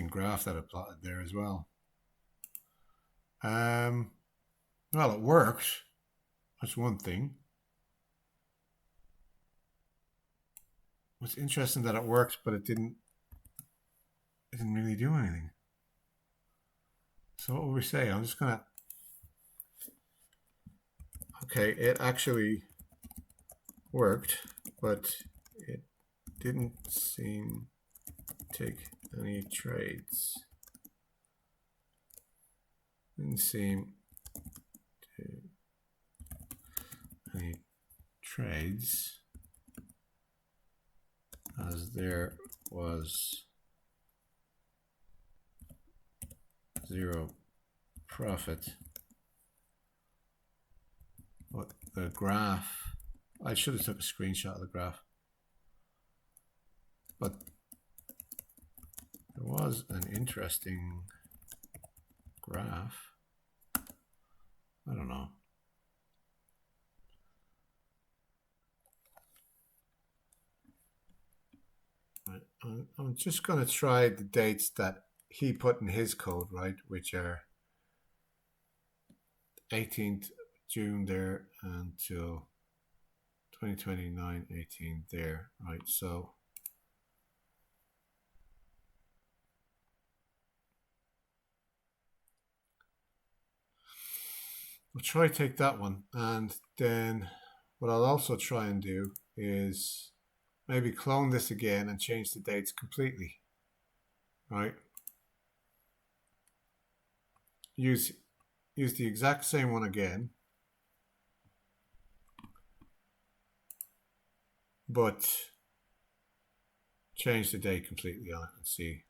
graph that I plotted there as well. Well, it worked. That's one thing. It's interesting that it worked, but it didn't really do anything. So what will we say? I'm just gonna. Okay, it actually worked, but it didn't seem to take any trades. Didn't seem to any trades, as there was 0 profit. But the graph, I should have took a screenshot of the graph. But there was an interesting graph. I don't know. I'm just going to try the dates that he put in his code, right, which are 18th June there until 2029, 18 there, right? So we'll try to take that one, and then what I'll also try and do is maybe clone this again and change the dates completely, right? Use the exact same one again, but change the date completely on it and see.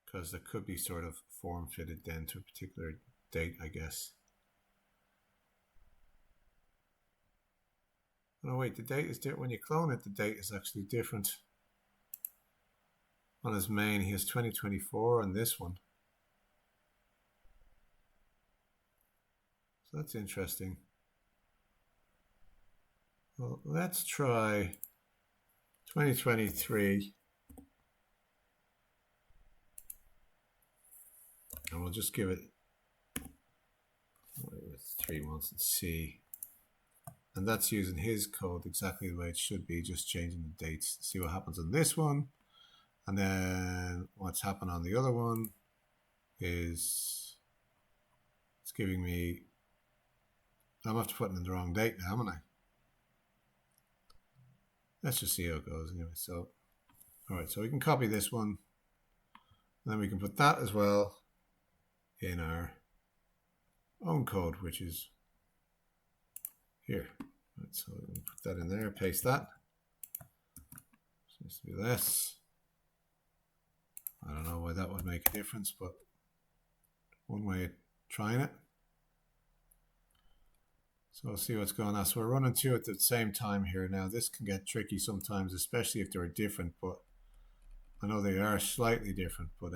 Because that could be sort of form fitted then to a particular date, I guess. Oh wait, the date is different. When you clone it, the date is actually different. On his main, he has 2024 on this one. So that's interesting. Well, let's try 2023. And we'll just give it 3 months and see. And that's using his code exactly the way it should be, just changing the dates. See what happens on this one. And then what's happened on the other one is it's giving me, I'm going to have to put in the wrong date now, haven't I? Let's just see how it goes anyway. So, all right, so we can copy this one. And then we can put that as well in our own code, which is here. Right, so we put that in there, paste that. Seems to be less. I don't know why that would make a difference, but one way of trying it. So we'll see what's going on. So we're running two at the same time here. Now this can get tricky sometimes, especially if they're different, but I know they are slightly different, but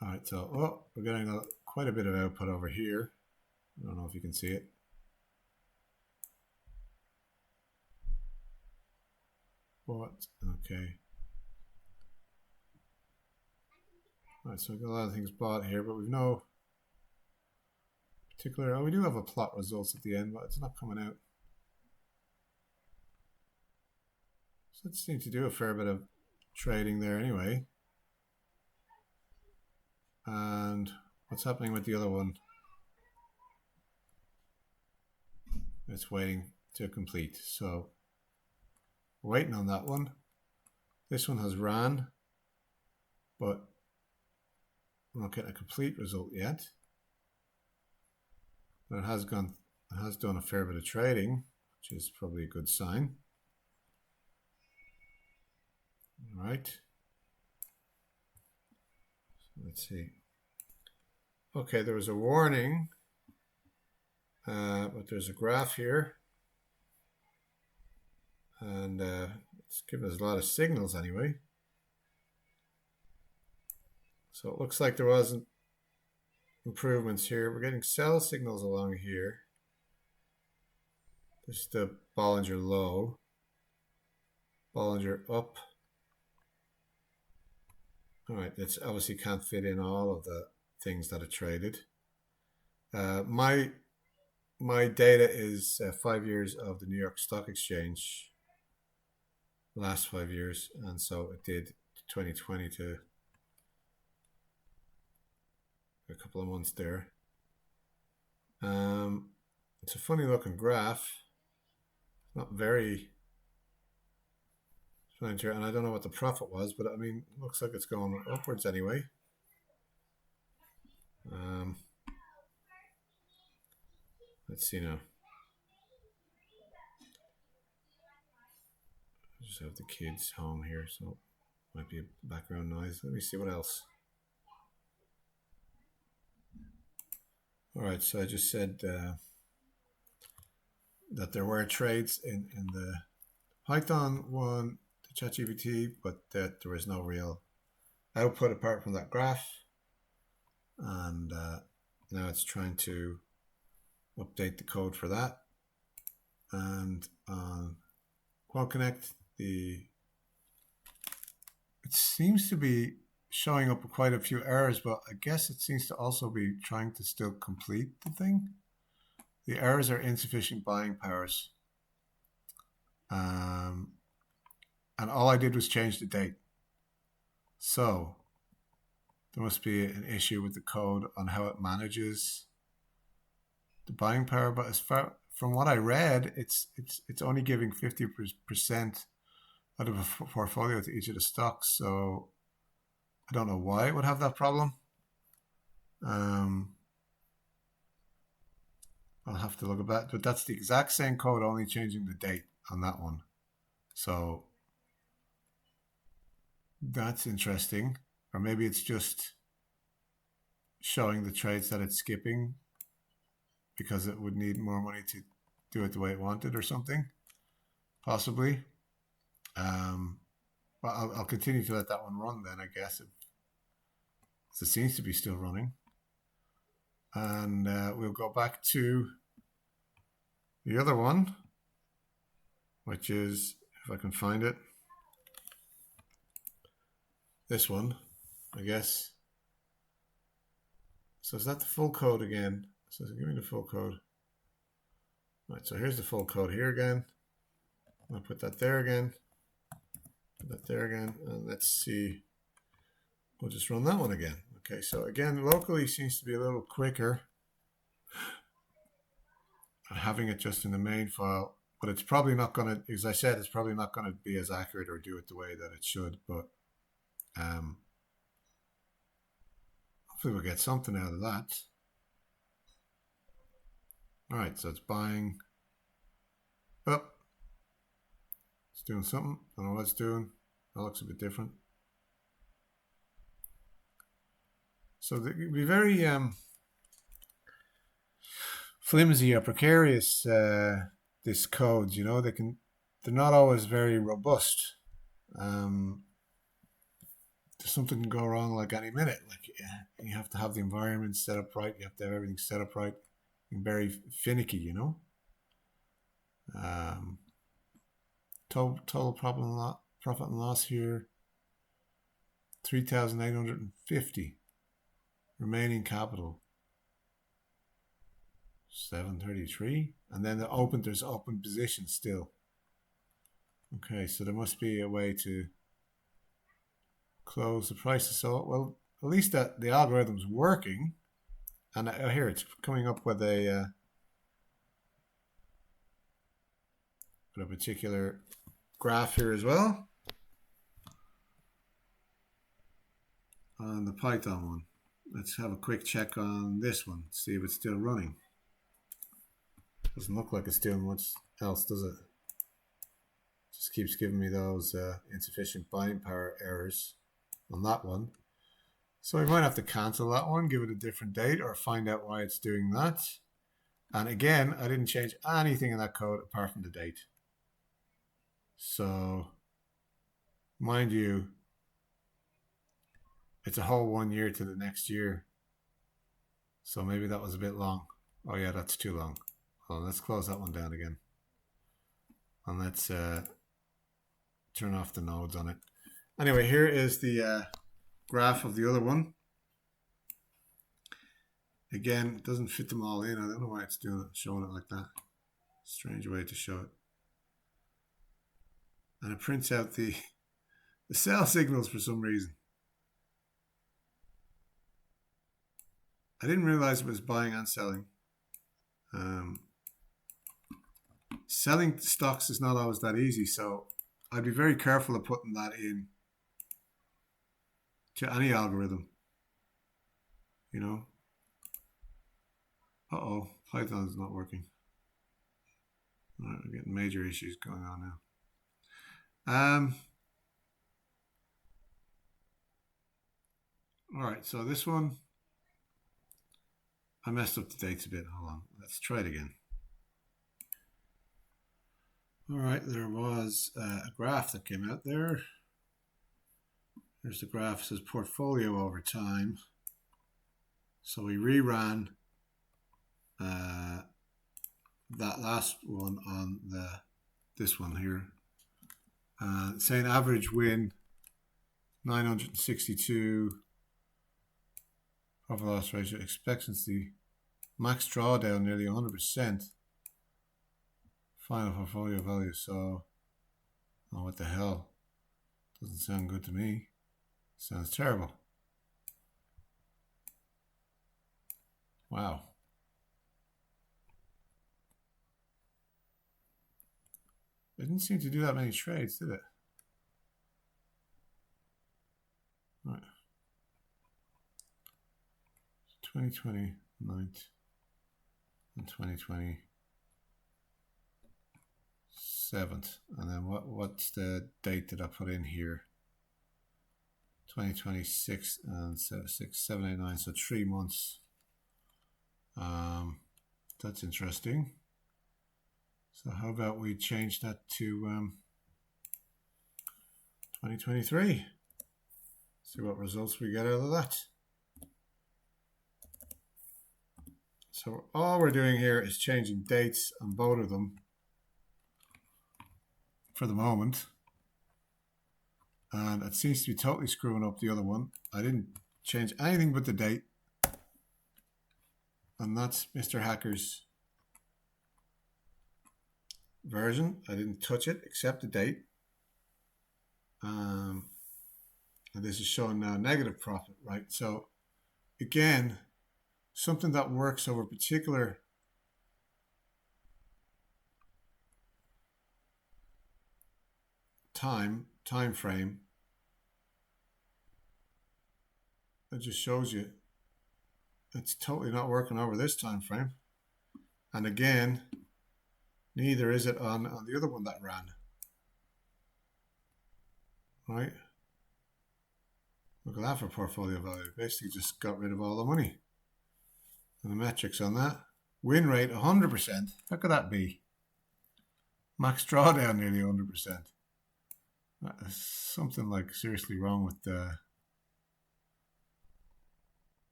all right, so we're getting quite a bit of output over here. I don't know if you can see it. But okay. All right, so we've got a lot of things bought here, but we've no particular. Oh, we do have a plot results at the end, but it's not coming out. So it seems to do a fair bit of trading there anyway. And what's happening with the other one? It's waiting to complete. So we're waiting on that one. This one has ran, but we're not getting a complete result yet. But it has done a fair bit of trading, which is probably a good sign. All right. So let's see. Okay, there was a warning, but there's a graph here. And it's giving us a lot of signals anyway. So it looks like there wasn't improvements here. We're getting sell signals along here. This is the Bollinger low. Bollinger up. All right, that's obviously can't fit in all of the things that are traded. My data is 5 years of the New York Stock Exchange, last 5 years, and so it did 2020 to a couple of months there. It's a funny looking graph. Not very, and I don't know what the profit was, but I mean, it looks like it's going upwards anyway. Let's see now. I just have the kids home here, so might be a background noise. Let me see what else. All right, so I just said that there were trades in the Python one, the ChatGPT, but that there was no real output apart from that graph. And now it's trying to update the code for that. And on Quant Connect, it seems to be showing up quite a few errors, but I guess it seems to also be trying to still complete the thing. The errors are insufficient buying powers. And all I did was change the date. So there must be an issue with the code on how it manages the buying power. But as far from what I read, it's only giving 50% out of a portfolio to each of the stocks. So I don't know why it would have that problem. I'll have to look at that, but that's the exact same code, only changing the date on that one. So that's interesting. Or maybe it's just showing the trades that it's skipping because it would need more money to do it the way it wanted or something, possibly. But I'll continue to let that one run then, I guess. It seems to be still running. And we'll go back to the other one, which is, if I can find it, this one, I guess. So is that the full code again? So give me the full code. Right, so here's the full code here again. I'll put that there again. Put that there again. And let's see. We'll just run that one again. Okay, so again, locally seems to be a little quicker. Having it just in the main file, but it's probably not going to, as I said, it's probably not going to be as accurate or do it the way that it should, but hopefully we'll get something out of that. All right, so it's buying up. It's doing something. I don't know what it's doing. That looks a bit different. So it can be very flimsy or precarious, this code, you know, they're not always very robust. Something can go wrong like any minute. Like you have to have the environment set up right. You have to have everything set up right. And very finicky, you know. Total profit and loss here, 3,850. Remaining capital, 733. And then there's open position still. Okay, so there must be a way to close the prices. So, well, at least that the algorithm's working. And here it's coming up with a particular graph here as well on the Python one. Let's have a quick check on this one, see if it's still running. Doesn't look like it's doing much else, does it? Just keeps giving me those insufficient buying power errors on that one. So we might have to cancel that one, give it a different date, or find out why it's doing that. And again, I didn't change anything in that code apart from the date. So, mind you, it's a whole 1 year to the next year. So maybe that was a bit long. Oh yeah, that's too long. Well, let's close that one down again. And let's turn off the nodes on it. Anyway, here is the graph of the other one. Again, it doesn't fit them all in. I don't know why it's showing it like that. Strange way to show it. And it prints out the sell signals for some reason. I didn't realize it was buying and selling. Selling stocks is not always that easy, so I'd be very careful of putting that in to any algorithm. You know. Uh-oh, Python's not working. All right, we're getting major issues going on now. All right, so this one, I messed up the dates a bit. Hold on. Let's try it again. All right, there was a graph that came out there. There's the graph. It says portfolio over time. So we reran that last one on this one here. Saying average win 962, profit loss ratio, expectancy, max drawdown nearly 100%, final portfolio value. So, oh, what the hell? Doesn't sound good to me. Sounds terrible. Wow. It didn't seem to do that many trades, did it? Right. 2020, 9th, and 2020, 7th. And then what's the date that I put in here? 2026 and 7, 8, 9. So 3 months. That's interesting. So how about we change that to 2023? See what results we get out of that. So all we're doing here is changing dates on both of them for the moment. And it seems to be totally screwing up the other one. I didn't change anything but the date. And that's Mr. Hacker's version. I didn't touch it except the date. And this is showing now negative profit, right? So again, something that works over a particular time frame. It just shows you it's totally not working over this time frame. And again, neither is it on the other one that ran. Right? Look at that for portfolio value. Basically just got rid of all the money. And the metrics on that. Win rate 100%. How could that be? Max drawdown nearly 100%. There's something like seriously wrong with the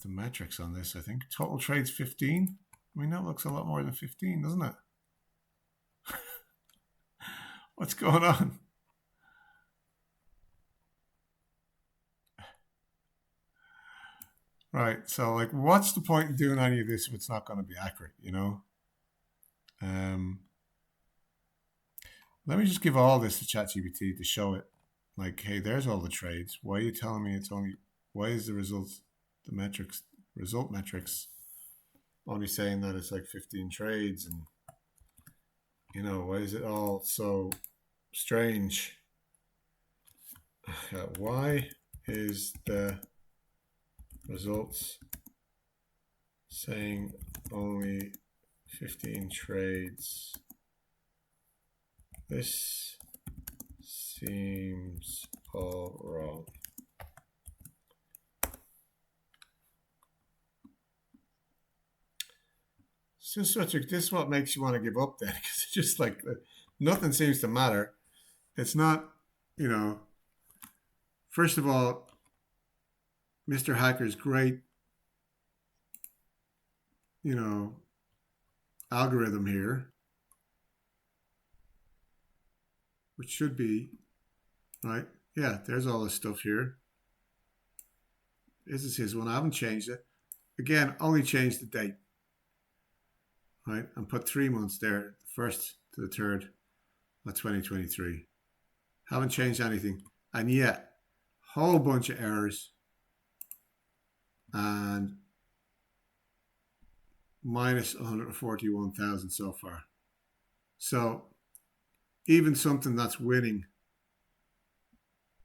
metrics on this, I think. Total trades 15. I mean, that looks a lot more than 15, doesn't it? What's going on? Right, so like, what's the point in doing any of this if it's not going to be accurate, you know? Let me just give all this to ChatGPT to show it. Like, hey, there's all the trades. Why are you telling me it's only, why is the results, the metrics, result metrics, only saying that it's like 15 trades? And, you know, why is it all so strange? Why is the results saying only 15 trades? This seems all wrong. So this is what makes you want to give up then, because it's just like nothing seems to matter. It's not, you know, first of all, Mr. Hacker's great, you know, algorithm here, which should be, right? Yeah, there's all this stuff here. This is his one. I haven't changed it. Again, only changed the date, right? And put 3 months there, the 1st to the 3rd of 2023. Haven't changed anything. And yet, whole bunch of errors and minus 141,000 so far. So even something that's winning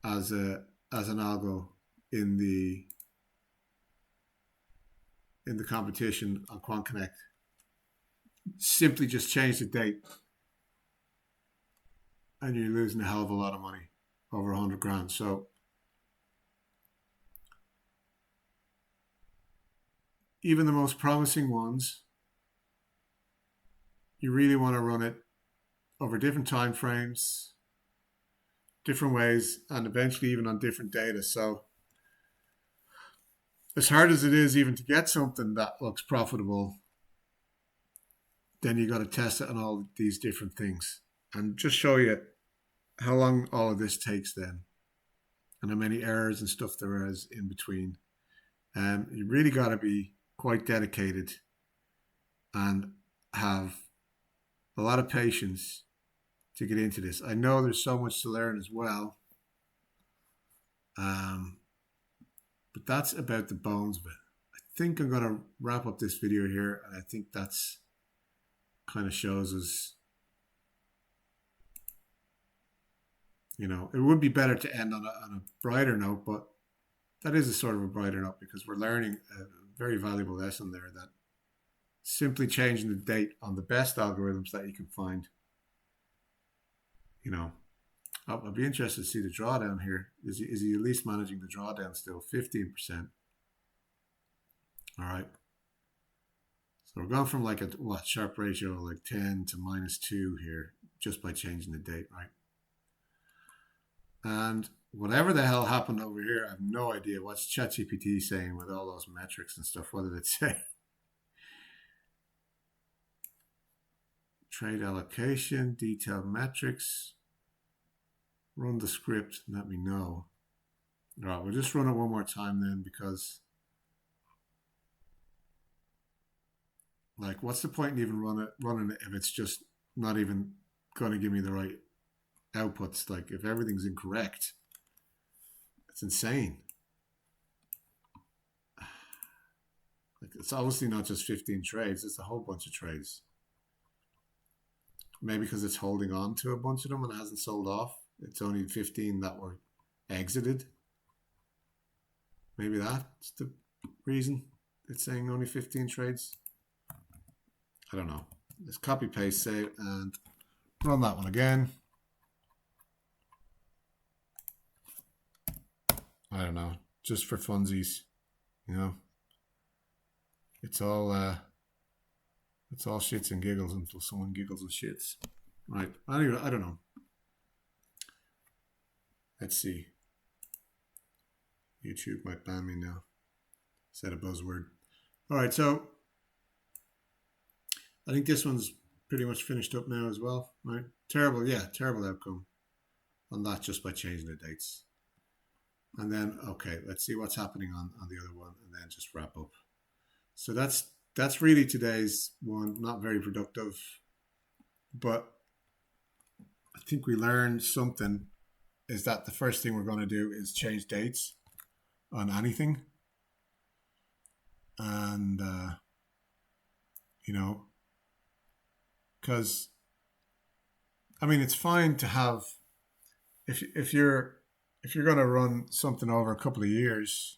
as an algo in the competition on Quant Connect, simply just change the date and you're losing a hell of a lot of money, over 100 grand. So even the most promising ones, you really want to run it over different time frames, different ways, and eventually even on different data. So as hard as it is even to get something that looks profitable, then you got to test it on all these different things and just show you how long all of this takes then and how many errors and stuff there is in between. You really got to be quite dedicated and have a lot of patience to get into this. I know there's so much to learn as well, but that's about the bones of it. I think I'm going to wrap up this video here, and I think that's kind of shows us, you know, it would be better to end on a brighter note, but that is a sort of a brighter note because we're learning a very valuable lesson there, that simply changing the date on the best algorithms that you can find, you know, I'll be interested to see the drawdown here. Is he at least managing the drawdown still? 15%. All right. So we're going from like a sharp ratio of like 10 to -2 here just by changing the date, right? And whatever the hell happened over here, I have no idea. What's ChatGPT saying with all those metrics and stuff? What did it say? Trade allocation, detailed metrics. Run the script and let me know. All right, we'll just run it one more time then, because like, what's the point in even running it if it's just not even going to give me the right outputs? Like, if everything's incorrect, it's insane. Like, it's obviously not just 15 trades, it's a whole bunch of trades. Maybe because it's holding on to a bunch of them and it hasn't sold off. It's only 15 that were exited. Maybe that's the reason it's saying only 15 trades. I don't know. Let's copy, paste, save, and run that one again. I don't know. Just for funsies, you know. It's all shits and giggles until someone giggles and shits. Right. Anyway, I don't know. Let's see. YouTube might ban me now. Said a buzzword. All right, so I think this one's pretty much finished up now as well, right? Terrible outcome on that just by changing the dates. And then, okay, let's see what's happening on the other one and then just wrap up. So that's really today's one. Not very productive, but I think we learned something, is that the first thing we're going to do is change dates on anything. And, you know, because, I mean, it's fine to have, if you're going to run something over a couple of years,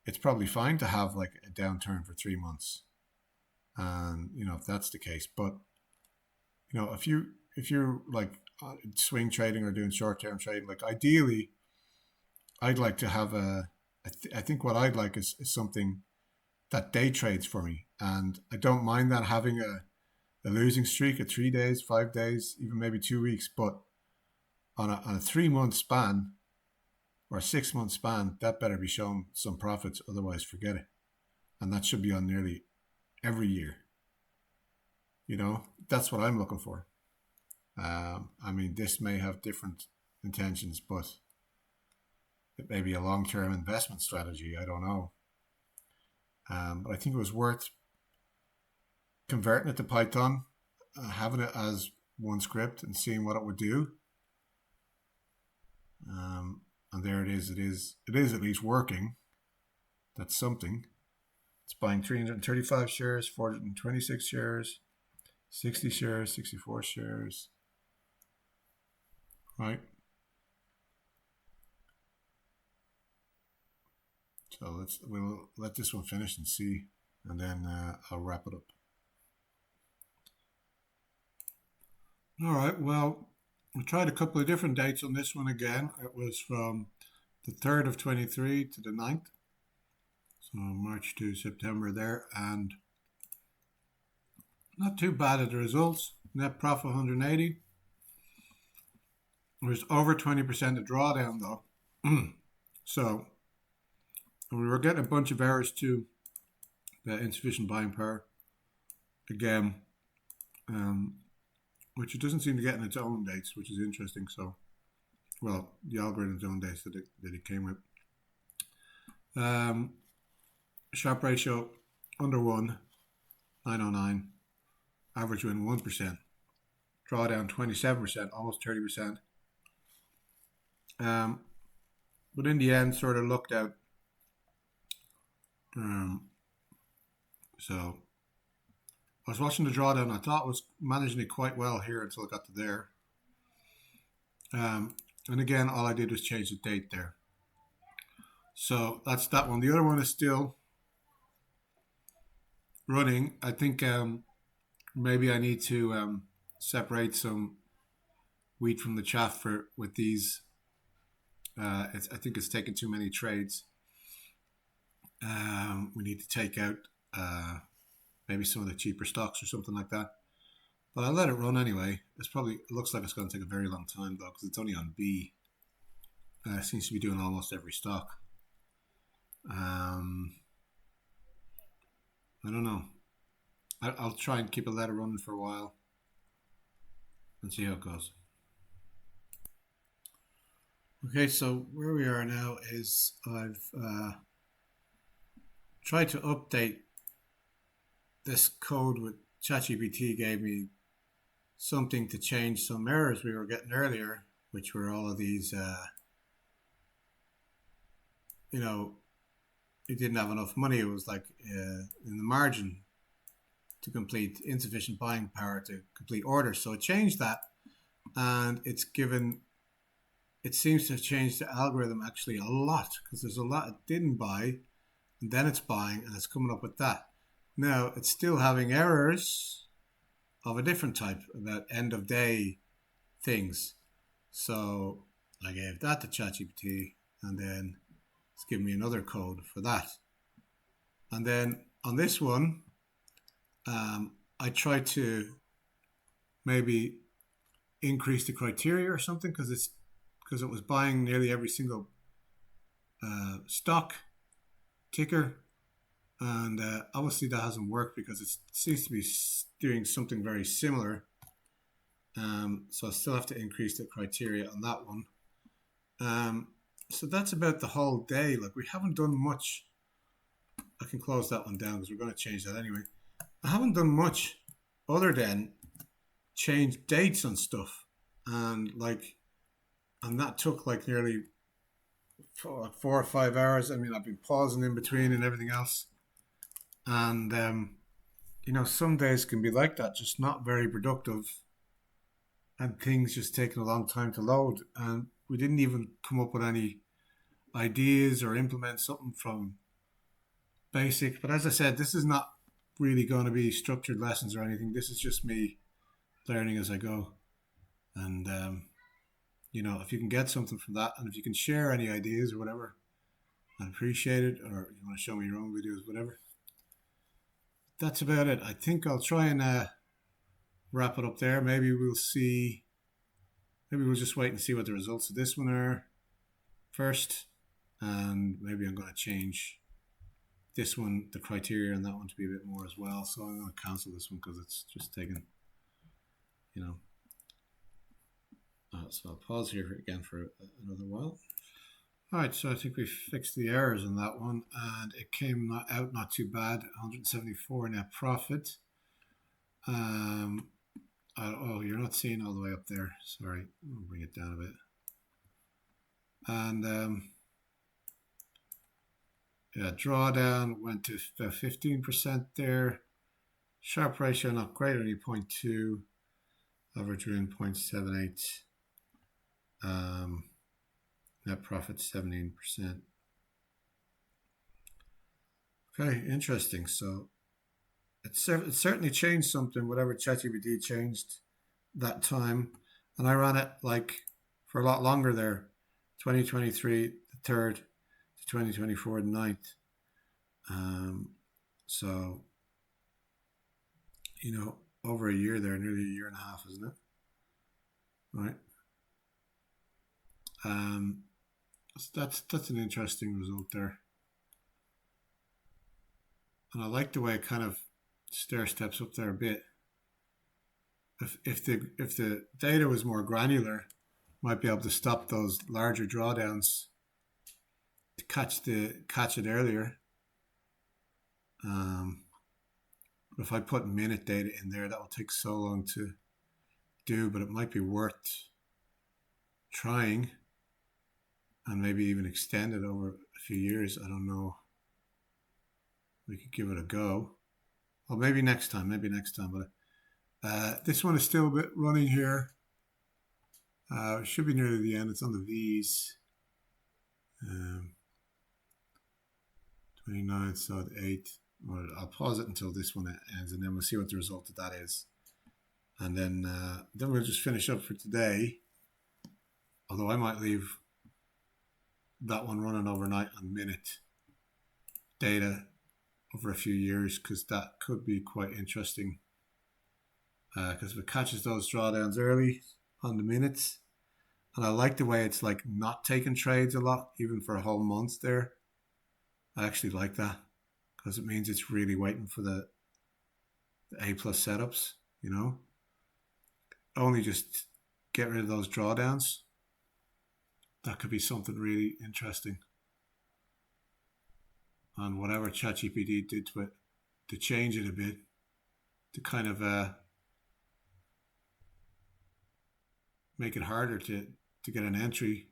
it's probably fine to have like a downturn for 3 months. And, you know, if that's the case, but, you know, if you're like swing trading or doing short-term trading, like ideally, I'd like to have I think what I'd like is something that day trades for me. And I don't mind that having a losing streak of 3 days, 5 days, even maybe 2 weeks. But on a 3 month span or a 6 month span, that better be showing some profits. Otherwise, forget it. And that should be on nearly every year. You know, that's what I'm looking for. I mean, this may have different intentions, but it may be a long-term investment strategy. I don't know. But I think it was worth converting it to Python, having it as one script and seeing what it would do. And there it is. It is at least working. That's something. It's buying 335 shares, 426 shares, 60 shares, 64 shares. Right. So we'll let this one finish and see, and then I'll wrap it up. All right. Well, we tried a couple of different dates on this one again. It was from the 3rd of 23 to the 9th. So March to September there, and not too bad at the results. Net profit 180. It was over 20% of drawdown though. So we were getting a bunch of errors too. The insufficient buying power again, which it doesn't seem to get in its own dates, which is interesting. So, well, the algorithm's own dates that it came with. Sharp ratio under 1, 909. Average win 1%. Drawdown 27%, almost 30%. But in the end, sort of looked out. So I was watching the drawdown. I thought I was managing it quite well here until I got to there. And again, all I did was change the date there. So that's that one. The other one is still running. I think maybe I need to separate some wheat from the chaff with these. I think it's taken too many trades. We need to take out maybe some of the cheaper stocks or something like that. But I'll let it run anyway. It looks like it's going to take a very long time though, because it's only on B. It seems to be doing almost every stock. I don't know. I'll try and let it running for a while and see how it goes. Okay, so where we are now is I've tried to update this code with ChatGPT. Gave me something to change some errors we were getting earlier, which were all of these, it didn't have enough money. It was like in the margin to complete, insufficient buying power to complete orders. So it changed that, and it seems to have changed the algorithm actually a lot, because there's a lot it didn't buy, and then it's buying, and it's coming up with that. Now it's still having errors of a different type about end of day things. So I gave that to ChatGPT, and then it's giving me another code for that. And then on this one, I tried to maybe increase the criteria or something, because it was buying nearly every single stock ticker, and obviously that hasn't worked because it seems to be doing something very similar. So I still have to increase the criteria on that one. So that's about the whole day. Like, we haven't done much. I can close that one down because we're going to change that anyway. I haven't done much other than change dates on stuff, and that took like nearly 4 or 5 hours. I mean, I've been pausing in between and everything else, and some days can be like that, just not very productive, and things just taking a long time to load, and we didn't even come up with any ideas or implement something from basic. But as I said, this is not really going to be structured lessons or anything. This is just me learning as I go, and if you can get something from that, and if you can share any ideas or whatever, I'd appreciate it. Or you want to show me your own videos, whatever. That's about it. I think I'll try and wrap it up there. Maybe we'll just wait and see what the results of this one are first, and maybe I'm going to change this one, the criteria on that one, to be a bit more as well. So I'm going to cancel this one because it's just taken, so I'll pause here again for another while. All right, so I think we fixed the errors on that one, and it came out not too bad. 174 net profit. Oh, you're not seeing all the way up there. Sorry, I'll bring it down a bit. And drawdown went to 15% there. Sharp ratio not great, only 0.2. Average win 0.78. Net profit 17%. Okay, interesting. So it certainly changed something, whatever ChatGPT changed that time. And I ran it for a lot longer there. 2023, the 3rd, to 2024, the 9th. So, over a year there, nearly a year and a half, isn't it? Right. Um, so that's an interesting result there, and I like the way it kind of stair steps up there a bit. If the data was more granular, might be able to stop those larger drawdowns to catch it earlier. But if I put minute data in there, that will take so long to do, but it might be worth trying and maybe even extend it over a few years. I don't know. We could give it a go. Well, maybe next time. But this one is still a bit running here. It should be nearly the end. It's on the V's. 29th, so the 8th. Well, I'll pause it until this one ends, and then we'll see what the result of that is. And then we'll just finish up for today. Although I might leave that one running overnight on minute data over a few years, because that could be quite interesting. Because if it catches those drawdowns early on the minutes, and I like the way it's like not taking trades a lot, even for a whole month there. I actually like that because it means it's really waiting for the A plus setups, Only just get rid of those drawdowns. That could be something really interesting. And whatever ChatGPT did to it, to change it a bit, to kind of make it harder to get an entry,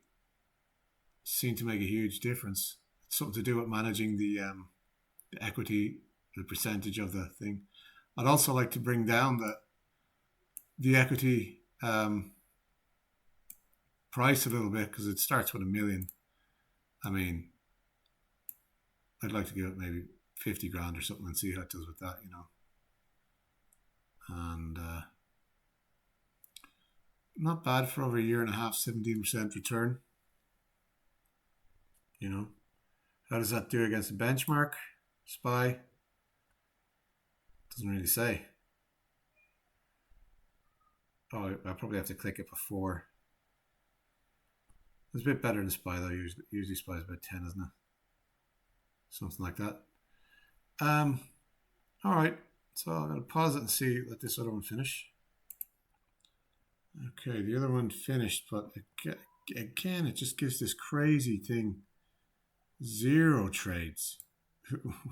seemed to make a huge difference. It's something to do with managing the equity, the percentage of the thing. I'd also like to bring down the equity price a little bit, because it starts with $1 million. I mean, I'd like to give it maybe 50 grand or something and see how it does with that, And not bad for over a year and a half, 17% return. How does that do against the benchmark? SPY? Doesn't really say. Oh, I probably have to click it before. It's a bit better than SPY though. Usually SPY is about 10, isn't it? Something like that. All right. So I'm going to pause it and let this other one finish. Okay, the other one finished, but again, it just gives this crazy thing. 0 trades.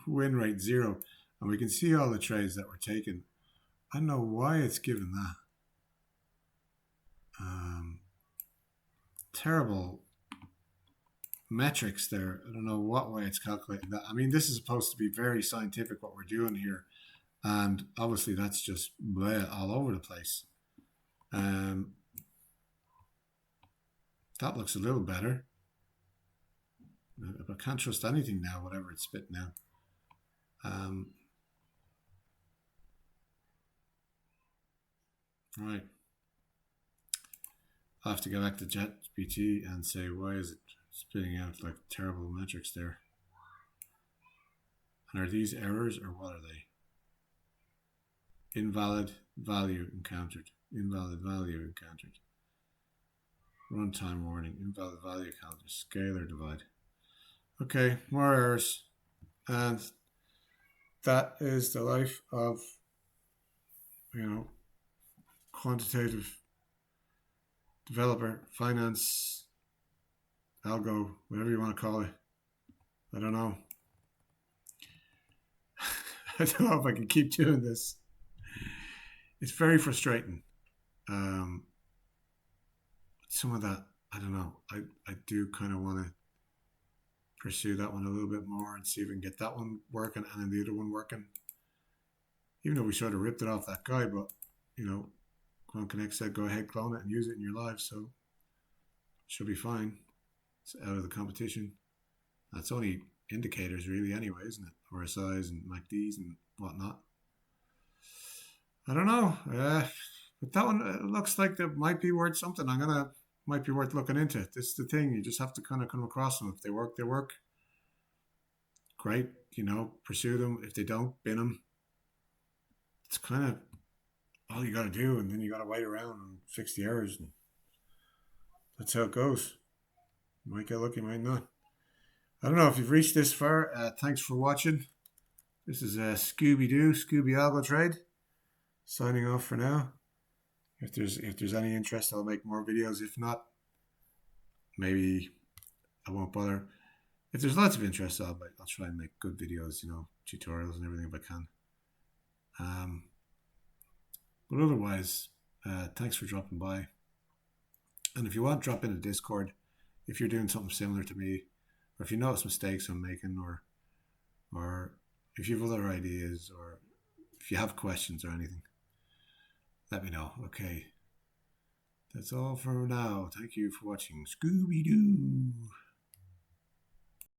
Win rate 0. And we can see all the trades that were taken. I don't know why it's given that. Terrible metrics there. I don't know what way it's calculating that. I mean, this is supposed to be very scientific what we're doing here. And obviously that's just all over the place. That looks a little better. I can't trust anything now, whatever it's spitting out. Right. I'll have to go back to ChatGPT and say, why is it spitting out like terrible metrics there? And are these errors or what are they? Invalid value encountered. Invalid value encountered. Runtime warning. Invalid value encountered. Scalar divide. Okay, more errors. And that is the life of, quantitative developer, finance, algo, whatever you want to call it. I don't know. I don't know if I can keep doing this. It's very frustrating. Some of that, I don't know. I do kind of want to pursue that one a little bit more and see if we can get that one working and then the other one working. Even though we sort of ripped it off that guy, but, Quant Connect said go ahead, clone it and use it in your live, so it should be fine. It's out of the competition. That's only indicators really anyway, isn't it? RSIs and MACDs and whatnot. I don't know. But that one looks like that might be worth something. Might be worth looking into. This is the thing. You just have to kind of come across them. If they work, they work. great, pursue them. If they don't, bin them. It's kind of all you got to do, and then you got to wait around and fix the errors, and that's how it goes. You might get lucky, might not. I don't know if you've reached this far. Thanks for watching. This is Scooby Algo-trade, signing off for now. If there's any interest, I'll make more videos. If not, maybe I won't bother. If there's lots of interest, I'll try and make good videos, tutorials and everything if I can. But otherwise, thanks for dropping by. And if you want, drop in a Discord if you're doing something similar to me, or if you notice mistakes I'm making, or if you have other ideas, or if you have questions or anything, let me know. Okay. That's all for now. Thank you for watching. Scooby-Doo.